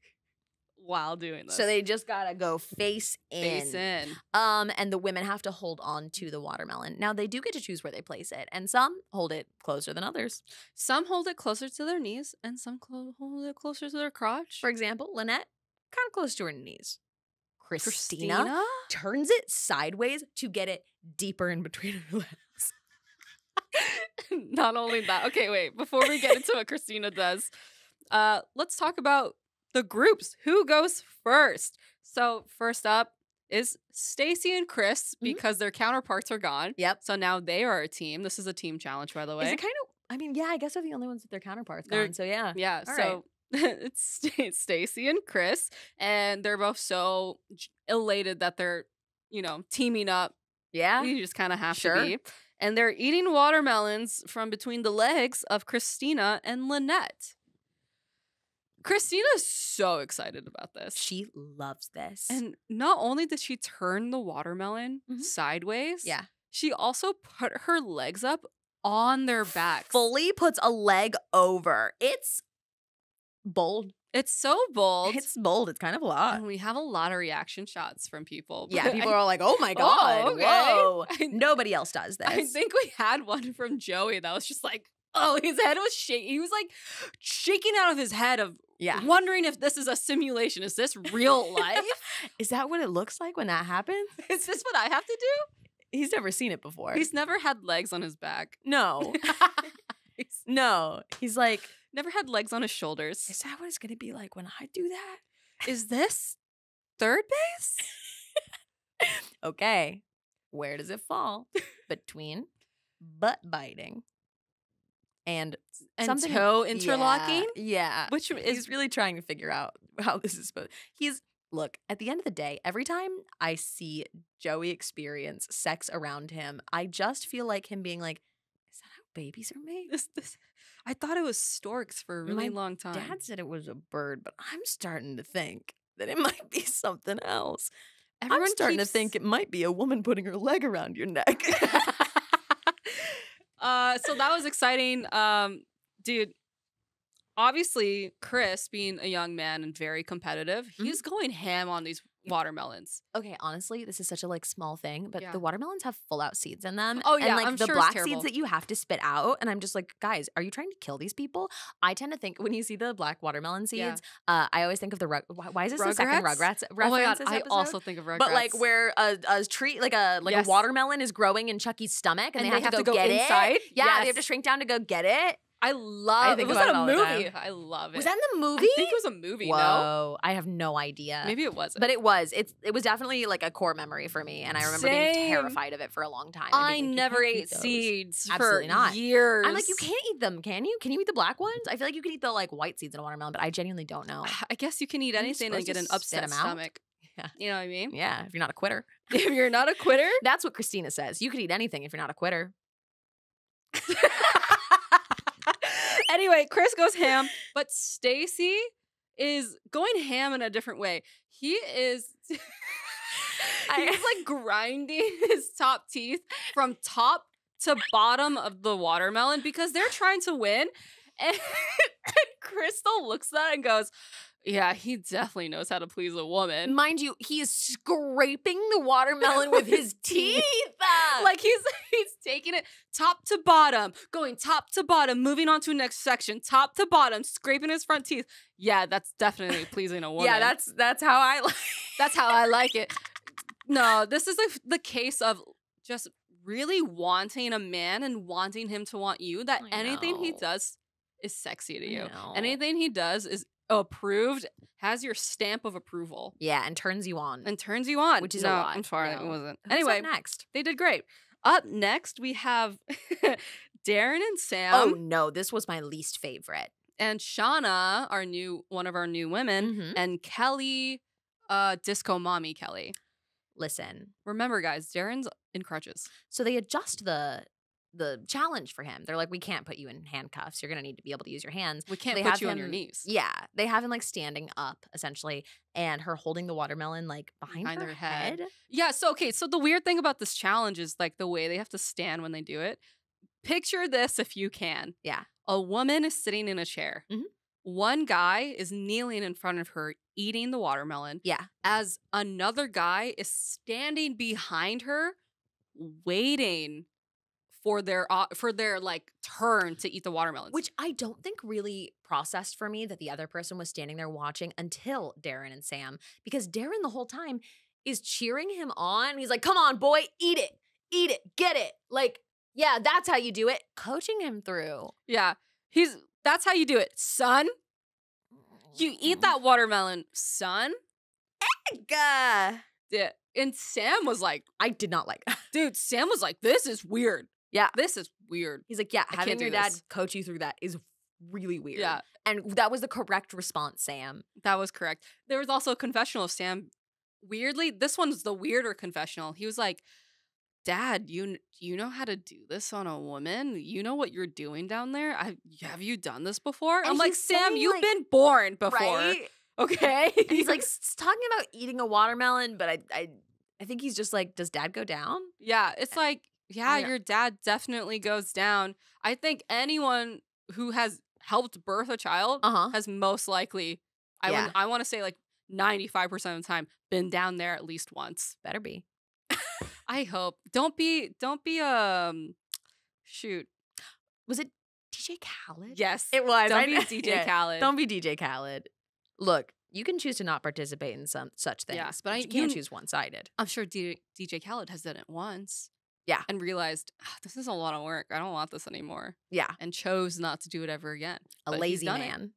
while doing this. So they just gotta go face in. Face in. And the women have to hold on to the watermelon. Now they do get to choose where they place it, and some hold it closer than others. Some hold it closer to their knees, and some hold it closer to their crotch. For example, Lynette, kind of close to her knees. Christina turns it sideways to get it deeper in between her legs. Not only that. Okay, wait. Before we get into what Christina does, let's talk about the groups. Who goes first? So first up is Stacy and Chris because their counterparts are gone. Yep. So now they are a team. This is a team challenge, by the way. Is it kind of? I mean, yeah. I guess they're the only ones with their counterparts gone. So yeah. Yeah. All so it's Stacy and Chris, and they're both so elated that they're teaming up. Yeah. You just kind of have to be. And they're eating watermelons from between the legs of Christina and Lynette. Christina's so excited about this. She loves this. And not only did she turn the watermelon sideways, she also put her legs up on their backs. Fully puts a leg over. It's bold. It's so bold. It's bold. It's kind of a lot. And we have a lot of reaction shots from people. Yeah, people are like, oh my God. Oh, okay. Whoa. Nobody else does this. I think we had one from Joey that was just like, oh, his head was shaking. He was like shaking out of his head of wondering if this is a simulation. Is this real life? Is that what it looks like when that happens? Is this what I have to do? He's never seen it before. He's never had legs on his back. No. No. He's like, never had legs on his shoulders. Is that what it's going to be like when I do that? Is this third base? Okay. Where does it fall? Between butt biting and something toe interlocking? Yeah. Which he's really trying to figure out how this is supposed. Look, at the end of the day, every time I see Joey experience sex around him, I just feel like him being like, is that how babies are made? I thought it was storks for a really long time. Dad said it was a bird, but I'm starting to think that it might be something else. I'm starting to think it might be a woman putting her leg around your neck. So that was exciting. Dude, obviously, Chris, being a young man and very competitive, he's going ham on these watermelons. Okay, honestly, this is such a small thing, but the watermelons have full out seeds in them. Oh yeah, and I'm the sure black it's seeds that you have to spit out. And I'm just like, guys, are you trying to kill these people? I tend to think when you see the black watermelon seeds, I always think of the why is this the second Rugrats reference? Oh my God, this I episode? also think of Rugrats. But where a tree, a watermelon is growing in Chucky's stomach, and they have to go get inside? it. Yeah, they have to shrink down to go get it. I love it. Was that a movie? I love it. Was that in the movie? I think it was a movie. Whoa, no? I have no idea. Maybe it wasn't. But it was. It was definitely a core memory for me, and I remember being terrified of it for a long time. I never ate seeds Absolutely for not. years. I'm like, you can't eat them, can you? Can you eat the black ones? I feel like you can eat the white seeds in a watermelon, but I genuinely don't know. I guess you can eat anything and get an upset stomach. Yeah. You know what I mean? Yeah, if you're not a quitter. If you're not a quitter? That's what Christina says. You could eat anything if you're not a quitter. Anyway, Chris goes ham, but Stacy is going ham in a different way. He is he's grinding his top teeth from top to bottom of the watermelon because they're trying to win. And Crystal looks at that and goes, yeah, he definitely knows how to please a woman. Mind you, he is scraping the watermelon with his teeth. He's taking it top to bottom, going top to bottom, moving on to the next section, top to bottom, scraping his front teeth. Yeah, that's definitely pleasing a woman. Yeah, that's how I like. That's how I like it. No, this is the case of just really wanting a man and wanting him to want you. That anything he does is sexy to you. Anything he does is approved, has your stamp of approval. Yeah, and turns you on. Which is a lot. I'm sorry, it wasn't. Who's anyway, up next? They did great. Up next, we have Darren and Sam. Oh no, this was my least favorite. And Shauna, one of our new women, and Kelly, Disco Mommy Kelly. Listen. Remember, guys, Darren's in crutches. So they adjust the challenge for him. They're like, we can't put you in handcuffs. You're going to need to be able to use your hands. We can't put you on your knees. Yeah. They have him standing up, essentially, and her holding the watermelon behind her head. Yeah. So the weird thing about this challenge is the way they have to stand when they do it. Picture this if you can. Yeah. A woman is sitting in a chair. One guy is kneeling in front of her, eating the watermelon. Yeah. As another guy is standing behind her, waiting for their turn to eat the watermelons. Which I don't think really processed for me that the other person was standing there watching until Darren and Sam. Because Darren the whole time is cheering him on. He's like, come on, boy, eat it, get it. Yeah, that's how you do it. Coaching him through. Yeah. That's how you do it, son. You eat that watermelon, son. Yeah. And Sam was like, I did not like that. Dude, Sam was like, this is weird. Yeah. This is weird. He's like, yeah, having your dad coach you through that is really weird. Yeah. And that was the correct response, Sam. That was correct. There was also a confessional of Sam. Weirdly, this one's the weirder confessional. He was like, Dad, you know how to do this on a woman? You know what you're doing down there? Have you done this before? And I'm like, Sam, you've been born before. Right? Okay. And he's talking about eating a watermelon, but I think he's just does Dad go down? Yeah. It's your dad definitely goes down. I think anyone who has helped birth a child has most likely, I want to say 95% of the time, been down there at least once. Better be. I hope. Don't be shoot. Was it DJ Khaled? Yes. It was. Don't be DJ Khaled. Don't be DJ Khaled. Look, you can choose to not participate in some such things, but you can't choose one-sided. I'm sure DJ Khaled has done it once. Yeah. And realized, this is a lot of work. I don't want this anymore. Yeah. And chose not to do it ever again. A lazy man.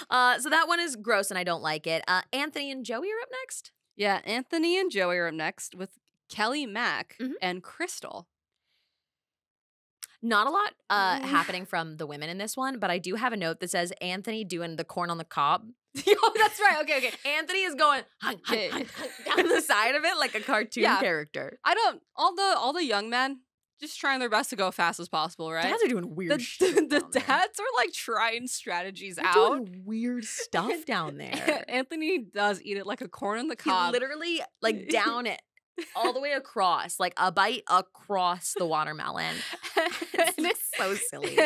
So that one is gross and I don't like it. Anthony and Joey are up next? Yeah, Anthony and Joey are up next with Kelly Mack and Crystal. Not a lot happening from the women in this one, but I do have a note that says Anthony doing the corn on the cob. Oh, that's right. Okay. Anthony is going down the side of it like a cartoon character. All the young men, just trying their best to go fast as possible, right? Dads are doing weird shit. The dads are like trying strategies They're out. doing weird stuff down there. Anthony does eat it like a corn on the cob. He literally like down it all the way across, like a bite across the watermelon. It's so silly.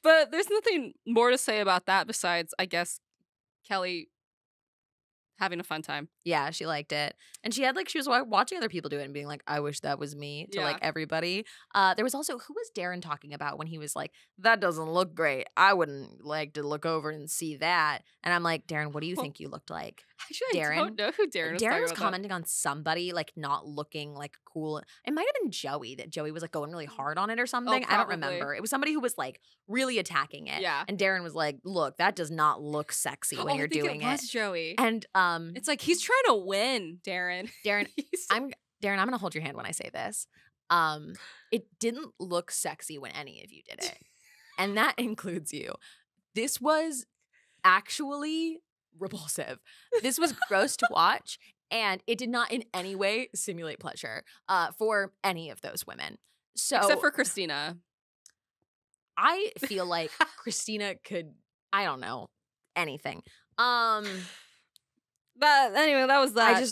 But there's nothing more to say about that besides, I guess, Kelly having a fun time. Yeah, she liked it. And she was watching other people do it and being like, I wish that was me to like everybody. There was also, who was Darren talking about when he was like, that doesn't look great. I wouldn't like to look over and see that. And I'm like, Darren, what do you think you looked like? Actually, I don't know who Darren was. Darren was commenting on somebody like not looking like cool. It might have been Joey, that Joey was like going really hard on it or something. I don't remember. It was somebody who was like really attacking it. Yeah. And Darren was like, look, that does not look sexy when you're doing it. It was Joey. And it's like, he's trying to win, Darren. Darren, I'm gonna hold your hand when I say this. It didn't look sexy when any of you did it. And that includes you. This was actually repulsive. This was gross to watch, and it did not in any way simulate pleasure for any of those women. So except for Christina. I feel like Christina could, I don't know, anything. But anyway, that was that.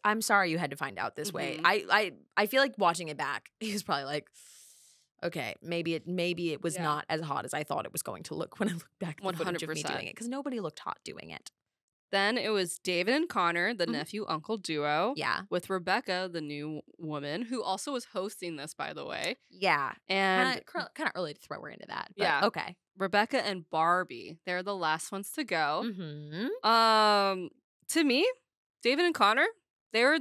I'm sorry you had to find out this way. I feel like watching it back, he was probably like, okay, maybe it was not as hot as I thought it was going to look when I looked back at the footage of me doing it, because nobody looked hot doing it. Then it was David and Connor, the nephew-uncle duo. Yeah. With Rebecca, the new woman, who also was hosting this, by the way. Yeah. And kind of early to throw her into that. But yeah. Okay. Rebecca and Barbie. They're the last ones to go. Mm-hmm. To me, David and Connor, they were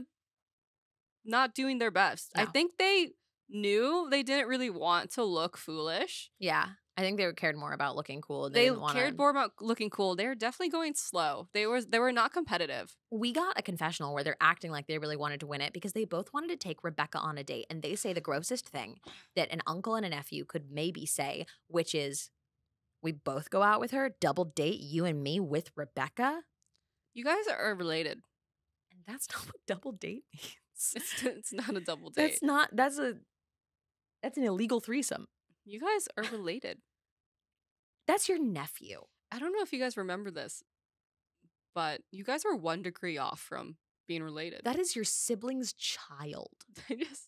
not doing their best. No. I think they knew they didn't really want to look foolish. Yeah. I think they cared more about looking cool. They cared more about looking cool. They were definitely going slow. They were not competitive. We got a confessional where they're acting like they really wanted to win it because they both wanted to take Rebecca on a date. And they say the grossest thing that an uncle and a nephew could maybe say, which is, we both go out with her, double date you and me with Rebecca. You guys are related. And that's not what double date means. It's not a double date. That's an illegal threesome. You guys are related. That's your nephew. I don't know if you guys remember this, but you guys are 1 degree off from being related. That is your sibling's child. Just,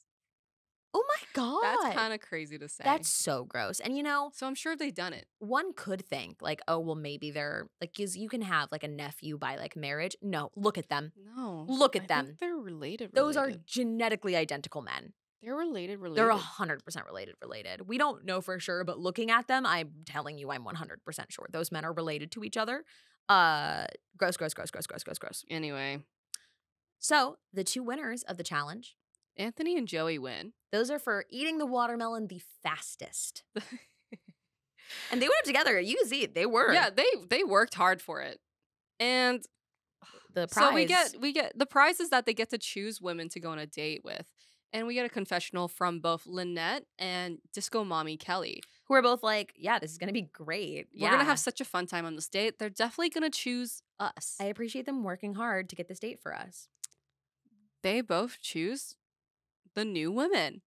oh my God. That's kind of crazy to say. That's so gross. And so I'm sure they've done it. One could think like, oh, well, maybe they're like, because you can have like a nephew by like marriage. No, look at them. No. Look at them. Think they're related. Those are genetically identical men. They're related. They're 100% related. We don't know for sure, but looking at them, I'm telling you, I'm 100% sure. Those men are related to each other. Gross. Anyway. So, the two winners of the challenge. Anthony and Joey win. Those are for eating the watermelon the fastest. And they went up together. You can see it. They were. Yeah, they worked hard for it. And the prize. So we get the prize is that they get to choose women to go on a date with. And we get a confessional from both Lynette and Disco Mommy Kelly, who are both like, yeah, this is going to be great. We're going to have such a fun time on this date. They're definitely going to choose us. I appreciate them working hard to get this date for us. They both choose the new women.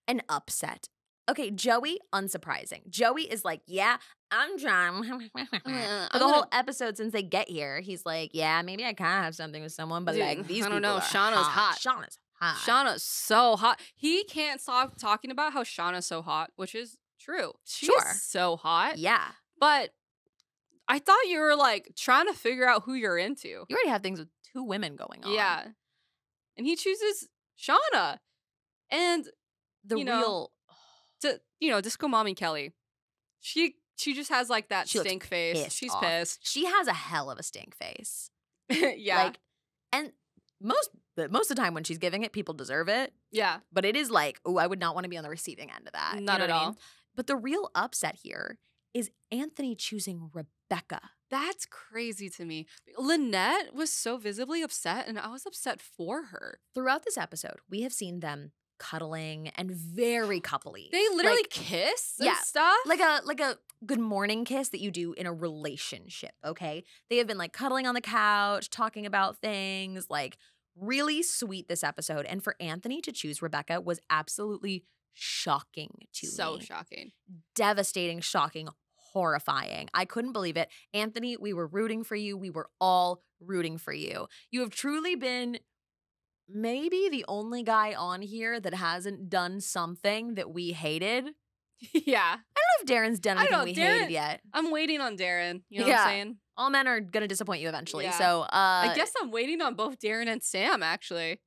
An upset. Okay, Joey, unsurprising. Joey is like, yeah, I'm trying. For the whole episode since they get here, he's like, yeah, maybe I kind of have something with someone, but like these people are Shauna's hot. Shauna's so hot. He can't stop talking about how Shauna's so hot, which is true. She's so hot. Yeah. But I thought you were like trying to figure out who you're into. You already have things with 2 women going on. Yeah. And he chooses Shauna. And Disco Mommy Kelly. She just has like that stink face. She's pissed. She has a hell of a stink face. Yeah. Like, and most of the time when she's giving it, people deserve it. Yeah. But it is like, oh, I would not want to be on the receiving end of that. Not at all. I mean? But the real upset here is Anthony choosing Rebecca. That's crazy to me. Lynette was so visibly upset, and I was upset for her. Throughout this episode, we have seen them cuddling and very coupley. They literally kiss and stuff. Like a good morning kiss that you do in a relationship, okay? They have been like cuddling on the couch, talking about things, like really sweet this episode. And for Anthony to choose Rebecca was absolutely shocking to me. So shocking. Devastating, shocking, horrifying. I couldn't believe it. Anthony, we were rooting for you. We were all rooting for you. You have truly been maybe the only guy on here that hasn't done something that we hated. Yeah. I don't know if Darren's done anything we hated yet. I'm waiting on Darren. You know what I'm saying? All men are going to disappoint you eventually. Yeah. So I guess I'm waiting on both Darren and Sam, actually.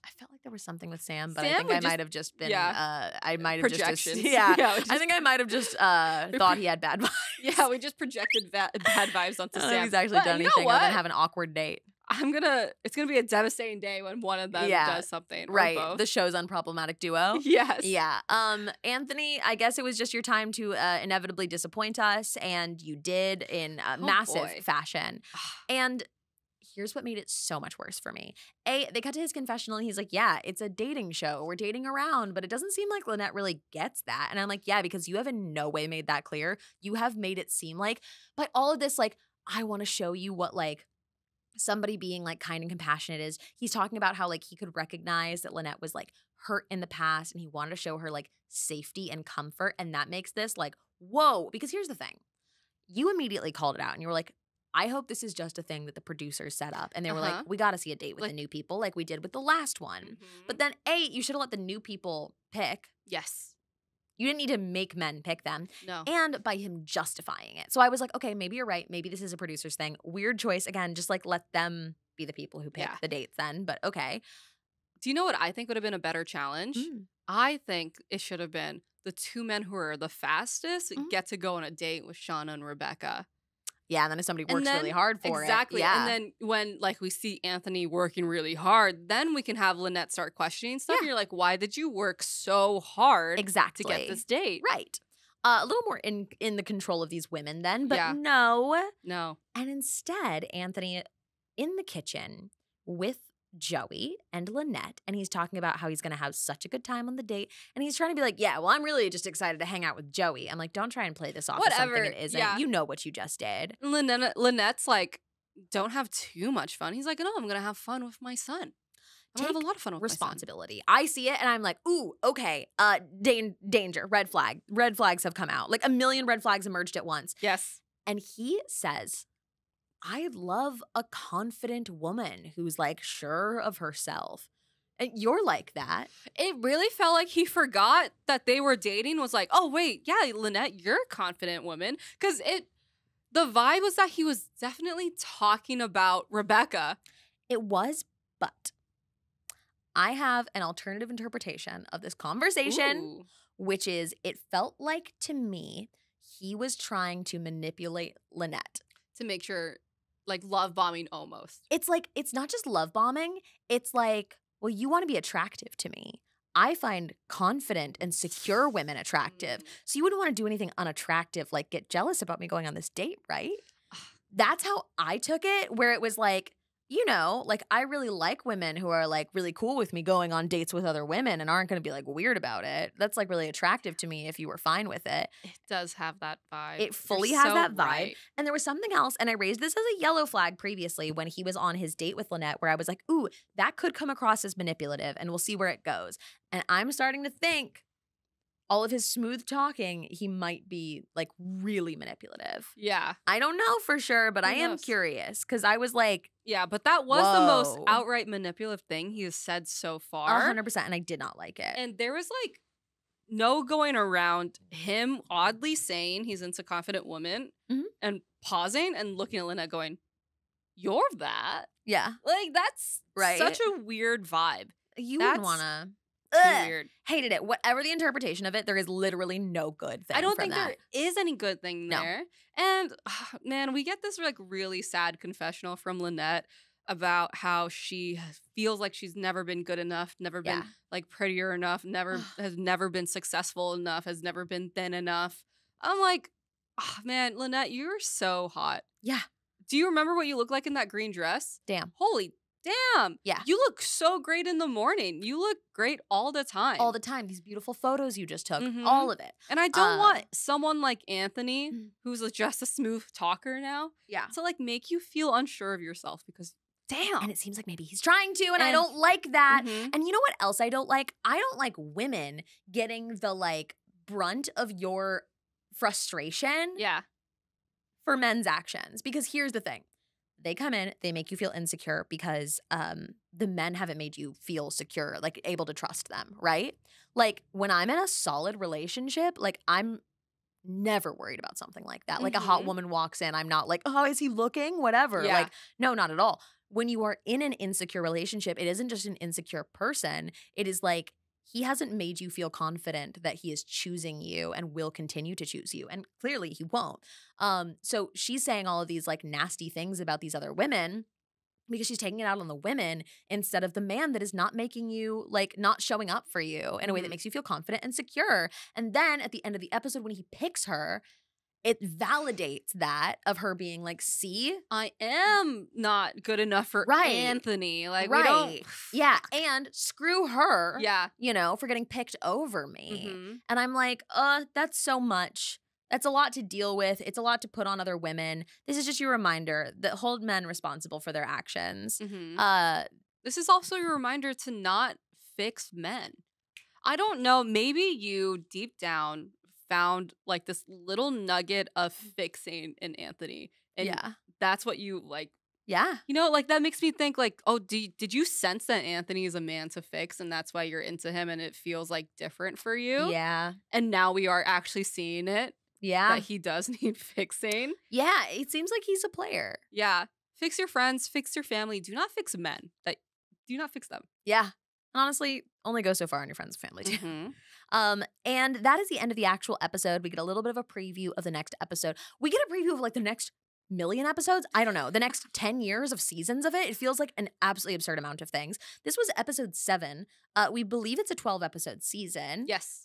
I felt like there was something with Sam, but I think I might have just been, I might have just, I think I might have just thought he had bad vibes. Yeah, we just projected bad vibes onto Sam. He's actually done anything other than have an awkward date. It's gonna be a devastating day when one of them does something. Right. Or both. The show's unproblematic duo. Yes. Yeah. Anthony, I guess it was just your time to inevitably disappoint us, and you did in massive fashion. And here's what made it so much worse for me. They cut to his confessional and he's like, yeah, it's a dating show. We're dating around, but it doesn't seem like Lynette really gets that. And I'm like, yeah, because you have in no way made that clear. You have made it seem like, by all of this, like, I want to show you what, like, somebody being, like, kind and compassionate is. He's talking about how, like, he could recognize that Lynette was, like, hurt in the past and he wanted to show her, like, safety and comfort. And that makes this, like, whoa. Because here's the thing. You immediately called it out and you were like, I hope this is just a thing that the producers set up. And they were like, we got to see a date with the new people like we did with the last one. But then, you should have let the new people pick. Yes. You didn't need to make men pick them. No. And by him justifying it. So I was like, okay, maybe you're right. Maybe this is a producer's thing. Weird choice. Again, just like let them be the people who pick the dates then. But okay. Do you know what I think would have been a better challenge? I think it should have been the two men who are the fastest get to go on a date with Shauna and Rebecca. Yeah, and then if somebody works really hard for it. Exactly. Yeah. And then when, like, we see Anthony working really hard, then we can have Lynette start questioning stuff. And you're like, why did you work so hard to get this date? Right. A little more in the control of these women then, but no. And instead, Anthony in the kitchen with Joey and Lynette, and he's talking about how he's going to have such a good time on the date, and he's trying to be like, yeah, well, I'm really just excited to hang out with Joey. I'm like, don't try and play this off as something it isn't. Yeah. You know what you just did. Lynette's like, don't have too much fun. He's like, no, I'm going to have fun with my son. I'm going to have a lot of fun with responsibility. I see it, and I'm like, ooh, okay, danger, red flag. Red flags have come out. Like a million red flags emerged at once. Yes. And he says, I love a confident woman who's like sure of herself. And you're like that. It really felt like he forgot that they were dating, was like, oh, wait, yeah, Lynette, you're a confident woman. Because the vibe was that he was definitely talking about Rebecca. It was, but I have an alternative interpretation of this conversation, which is it felt like to me he was trying to manipulate Lynette. To make sure, like, love bombing almost. It's like, it's not just love bombing. It's like, well, you want to be attractive to me. I find confident and secure women attractive. So you wouldn't want to do anything unattractive, like get jealous about me going on this date, right? That's how I took it, where it was like, you know, like I really like women who are like really cool with me going on dates with other women and aren't going to be like weird about it. That's like really attractive to me if you were fine with it. It does have that vibe. It fully has that vibe. Right. And there was something else, and I raised this as a yellow flag previously when he was on his date with Lynette, where I was like, ooh, that could come across as manipulative, and we'll see where it goes. And I'm starting to think all of his smooth talking, he might be like really manipulative. Yeah. I don't know for sure, but I am curious because I was like, yeah, but that was the most outright manipulative thing he has said so far. 100%, and I did not like it. And there was like no going around him oddly saying he's into confident women and pausing and looking at Lynette going, you're that? Yeah. Like that's such a weird vibe. You wouldn't want to. Weird. Hated it. Whatever the interpretation of it, there is literally no good thing. I don't think there is any good thing there. And man, we get this like really sad confessional from Lynette about how she feels like she's never been good enough, never been like prettier enough, has never been successful enough, has never been thin enough. I'm like, oh, man, Lynette, you're so hot. Yeah. Do you remember what you look like in that green dress? Damn. Holy damn. Yeah. You look so great in the morning. You look great all the time. All the time. These beautiful photos you just took. All of it. And I don't want someone like Anthony, who's just a smooth talker now, to like make you feel unsure of yourself because Damn. And it seems like maybe he's trying to, and I don't like that. Mhm. And you know what else I don't like? I don't like women getting the like brunt of your frustration Yeah. for men's actions. Because here's the thing. They come in, they make you feel insecure because the men haven't made you feel secure, like able to trust them, right? Like when I'm in a solid relationship, like I'm never worried about something like that. Like a hot woman walks in, I'm not like, oh, is he looking? Whatever. Yeah. Like, no, not at all. When you are in an insecure relationship, it isn't just an insecure person. It is like he hasn't made you feel confident that he is choosing you and will continue to choose you. And clearly he won't. So she's saying all of these like nasty things about these other women because she's taking it out on the women instead of the man that is not making you, like, not showing up for you in a way that makes you feel confident and secure. And then at the end of the episode, when he picks her, it validates that of her being like, see, I am not good enough for Anthony. Like, we don't. Yeah. And screw her, Yeah. you know, for getting picked over me. And I'm like, that's so much. That's a lot to deal with. It's a lot to put on other women. This is just your reminder that hold men responsible for their actions. This is also your reminder to not fix men. I don't know. Maybe you deep down found like this little nugget of fixing in Anthony. And that's what you like. Yeah. You know, like that makes me think like, oh, did you sense that Anthony is a man to fix and that's why you're into him and it feels like different for you? Yeah. And now we are actually seeing it. Yeah. That he does need fixing. Yeah. It seems like he's a player. Yeah. Fix your friends, fix your family. Do not fix men. Do not fix them. Yeah. Honestly, only go so far on your friends and family too. And that is the end of the actual episode. We get a little bit of a preview of the next episode. We get a preview of like the next million episodes. I don't know. The next 10 years of seasons of it. It feels like an absolutely absurd amount of things. This was episode 7. We believe it's a 12-episode season. Yes.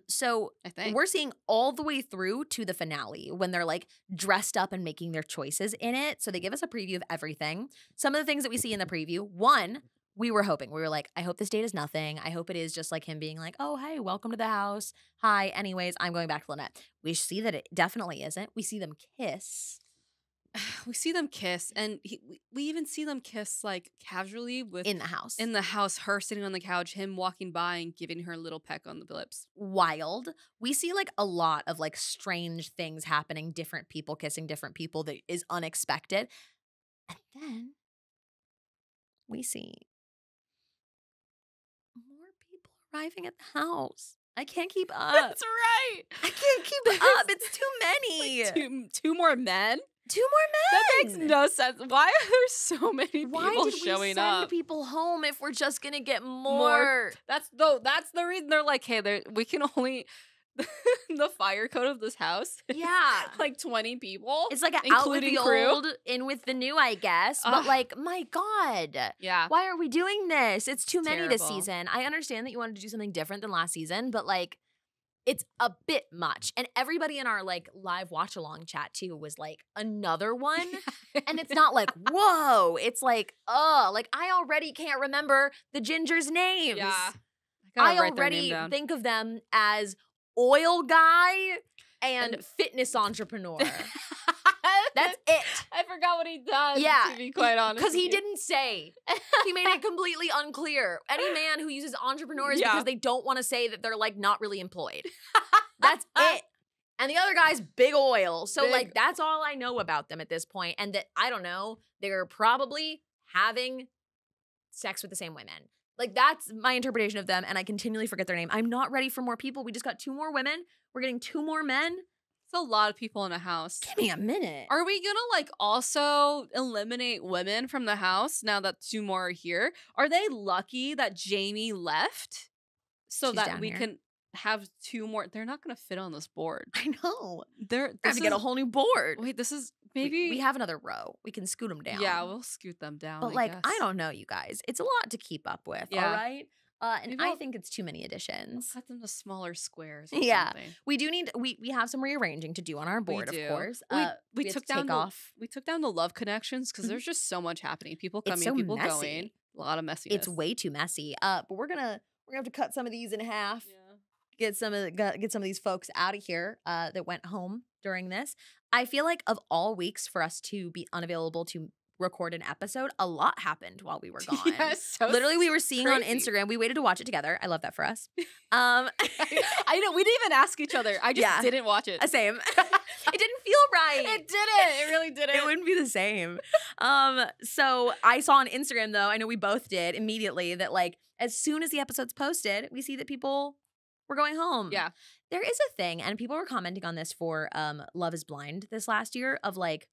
So I think we're seeing all the way through to the finale when they're like dressed up and making their choices in it. So they give us a preview of everything. Some of the things that we see in the preview. One, we were hoping. We were like, I hope this date is nothing. I hope it is just like him being like, oh, hey, welcome to the house. Hi, anyways, I'm going back to Lynette. We see that it definitely isn't. We see them kiss. We see them kiss, and we even see them kiss like casually with in the house. In the house, her sitting on the couch, him walking by and giving her a little peck on the lips. Wild. We see like a lot of like strange things happening, different people kissing different people that is unexpected. And then we see more people arriving at the house. I can't keep up. That's right. I can't keep up. It's too many. Like two more men? 2 more men. That makes no sense. Why are there so many people showing up? Why did we send people home if we're just gonna get more? That's the reason they're like, hey, we can only the fire code of this house. Yeah, like 20 people. It's like out with the crew. Old, in with the new, I guess. But like, my God, yeah. Why are we doing this? It's too many this Terrible. season. I understand that you wanted to do something different than last season, but like, it's a bit much. And everybody in our like live watch along chat too was like another one. And it's not like, whoa. It's like, like I already can't remember the gingers' names. Yeah. I already think of them as oil guy and fitness entrepreneur. That's it. I forgot what he does, to be quite honest. Because he didn't say. He made it completely unclear. Any man who uses entrepreneurs because they don't want to say that they're like not really employed. That's it. And the other guy's big oil. So like that's all I know about them at this point. And that, I don't know, they're probably having sex with the same women. Like that's my interpretation of them. And I continually forget their name. I'm not ready for more people. We just got 2 more women. We're getting 2 more men. It's a lot of people in a house. Give me a minute. Are we gonna like also eliminate women from the house now that 2 more are here? Are they lucky that Jamie left so She's that we here. can have 2 more? They're not gonna fit on this board. I know. They're have to get a whole new board. Wait, this is maybe we have another row. We can scoot them down. Yeah, we'll scoot them down. But like, I don't know, you guys. It's a lot to keep up with. Yeah. All right. And I think it's too many additions. Cut them to smaller squares. Or Yeah, something. we do need. We have some rearranging to do on our board, of course. We took down the love connections because there's just so much happening. People coming, people going. A lot of messiness. It's way too messy. But we're gonna have to cut some of these in half. Yeah. Get some of these folks out of here that went home during this. I feel like of all weeks for us to be unavailable to record an episode, a lot happened while we were gone. Yes, so literally, we were seeing on crazy. Instagram. We waited to watch it together. I love that for us. I know, we didn't even ask each other. I just didn't watch it. Same. It didn't feel right. It didn't. It really didn't. It wouldn't be the same. So I saw on Instagram, though, I know we both did immediately, that like as soon as the episode's posted, we see that people were going home. Yeah. There is a thing, and people were commenting on this for Love is Blind this last year, of like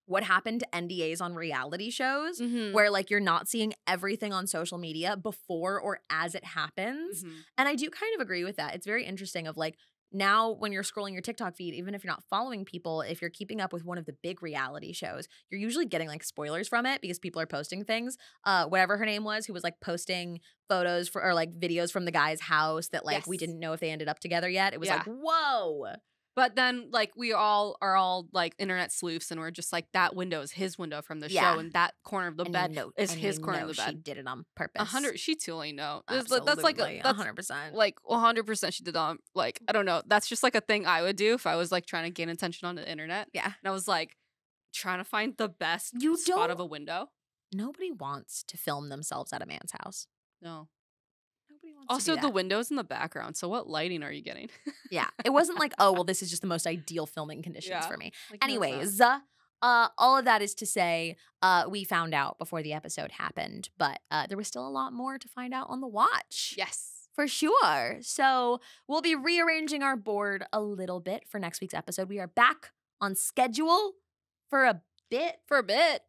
what happened to NDAs on reality shows, where like you're not seeing everything on social media before or as it happens. And I do kind of agree with that. It's very interesting of like, now when you're scrolling your TikTok feed, even if you're not following people, if you're keeping up with one of the big reality shows, you're usually getting like spoilers from it because people are posting things. Whatever her name was, who was like posting photos for, or like videos from the guy's house that like we didn't know if they ended up together yet. It was like, whoa. But then, like, we all are like internet sleuths, and we're just like, that window is his window from the show, and that corner of the bed is his corner of the bed. She did it on purpose. 100. She totally know. Absolutely. That's like 100%. Like 100%. She did on like, I don't know. That's just like a thing I would do if I was like trying to gain attention on the internet. Yeah, and I was like trying to find the best spot of a window. Nobody wants to film themselves at a man's house. No. Also, the windows in the background. So what lighting are you getting? Yeah. It wasn't like, oh, well, this is just the most ideal filming conditions for me. Like, anyways, all of that is to say, we found out before the episode happened, but there was still a lot more to find out on the watch. Yes. For sure. So we'll be rearranging our board a little bit for next week's episode. We are back on schedule for a bit.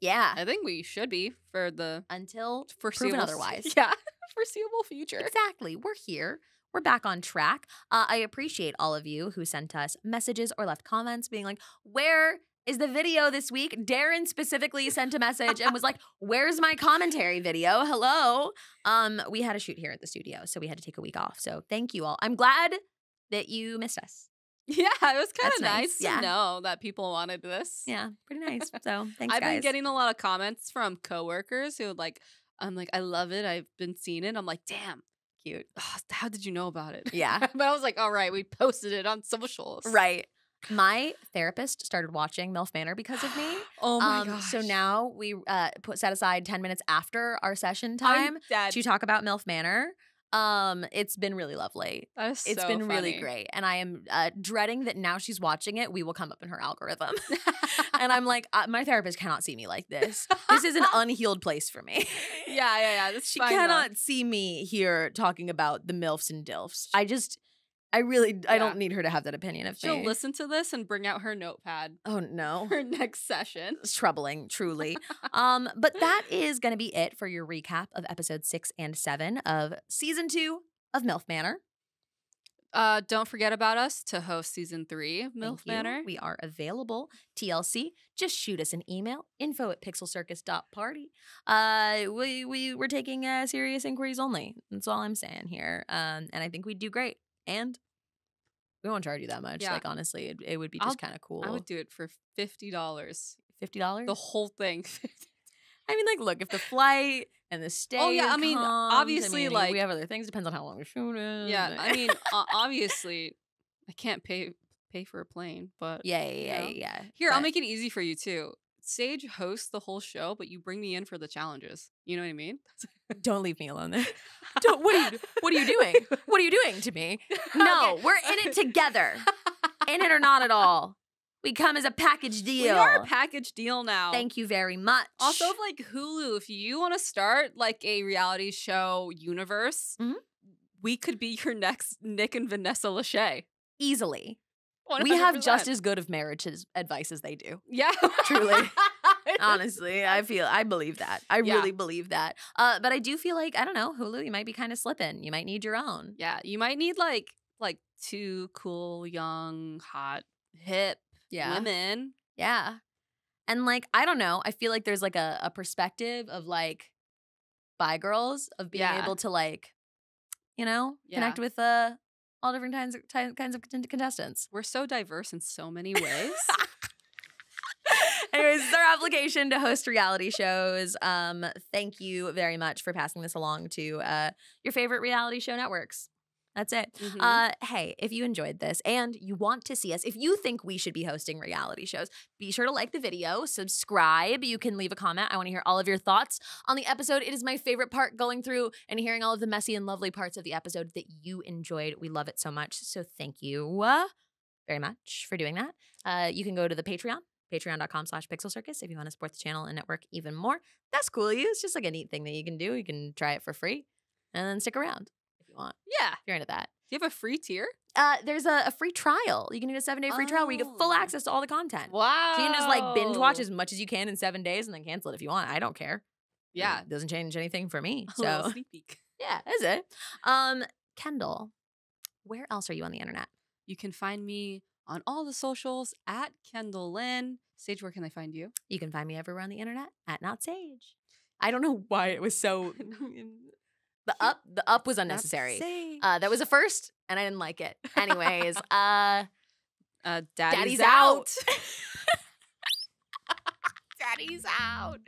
Yeah. I think we should be for the until foreseeable proven otherwise. Yeah. Foreseeable future. Exactly. We're here. We're back on track. I appreciate all of you who sent us messages or left comments being like, where is the video this week? Darren specifically sent a message and was like, where's my commentary video? Hello. We had a shoot here at the studio, so we had to take a week off. So thank you all. I'm glad that you missed us. Yeah, it was kind of nice to know that people wanted this. Yeah, pretty nice. So thanks, I've guys. been getting a lot of comments from coworkers who like, I'm like, I love it. I've been seeing it. I'm like, damn, cute. Oh, how did you know about it? Yeah. But I was like, all right, we posted it on socials. Right. My therapist started watching MILF Manor because of me. Oh my gosh. So now we set aside 10 minutes after our session time to talk about MILF Manor. It's been really lovely. That is It's been really great. And I am dreading that now she's watching it, we will come up in her algorithm. And I'm like, my therapist cannot see me like this. This is an unhealed place for me. Yeah. She cannot see me here talking about the MILFs and DILFs. I don't need her to have that opinion of me. She'll listen to this and bring out her notepad. Oh, no. Her next session. It's troubling, truly. But that is going to be it for your recap of episodes 6 and 7 of season 2 of MILF Manor. Don't forget about us to host season 3 of MILF Manor. We are available. TLC, just shoot us an email, info@pixelcircus.party. We're taking serious inquiries only. That's all I'm saying here. And I think we'd do great. And we won't charge you that much. Yeah. Like, honestly, it would be just kind of cool. I would do it for $50. $50? The whole thing. I mean, like, look, if the flight and the stay. Oh, yeah. I mean, obviously, like. We have other things. Depends on how long we're shooting. Yeah. I mean, obviously, I can't pay for a plane, but. Yeah. Here, I'll make it easy for you, too. Saige hosts the whole show, but you bring me in for the challenges. You know what I mean? Don't leave me alone there. What are you doing? What are you doing to me? No, we're in it together. In it or not at all. We come as a package deal. We are a package deal now. Thank you very much. Also, like Hulu, if you want to start like a reality show universe, we could be your next Nick and Vanessa Lachey. Easily. 100%. We have just as good of marriage advice as they do. Yeah. Truly. Honestly, I believe that. I really believe that. But I do feel like, I don't know, Hulu, you might be kind of slipping. You might need your own. Yeah, you might need like 2 cool, young, hot, hip women. Yeah. And like, I don't know, I feel like there's like a perspective of like bi girls of being able to like, connect with all different kinds of contestants. We're so diverse in so many ways. Anyways, it's our application to host reality shows. Thank you very much for passing this along to your favorite reality show networks. That's it. Hey, if you enjoyed this and you want to see us, if you think we should be hosting reality shows, be sure to like the video, subscribe. You can leave a comment. I want to hear all of your thoughts on the episode. It is my favorite part, going through and hearing all of the messy and lovely parts of the episode that you enjoyed. We love it so much. So thank you very much for doing that. You can go to the Patreon. Patreon.com/pixelcircus if you want to support the channel and network even more. That's cool of you. It's just like a neat thing that you can do. You can try it for free and then stick around if you want. Yeah. If you're into that. Do you have a free tier? There's a free trial. You can do a 7-day free trial where you get full access to all the content. Wow. So you can just like binge watch as much as you can in 7 days and then cancel it if you want. I don't care. Yeah. It doesn't change anything for me. A little sneak peek. Yeah, that's it. Kendelle, where else are you on the internet? You can find me on all the socials at Kendelle Lynn. Saige, where can they find you? You can find me everywhere on the internet at Not Saige. I don't know why it was so... The up was unnecessary. That was a first, and I didn't like it. Anyways, Daddy's out. Daddy's out.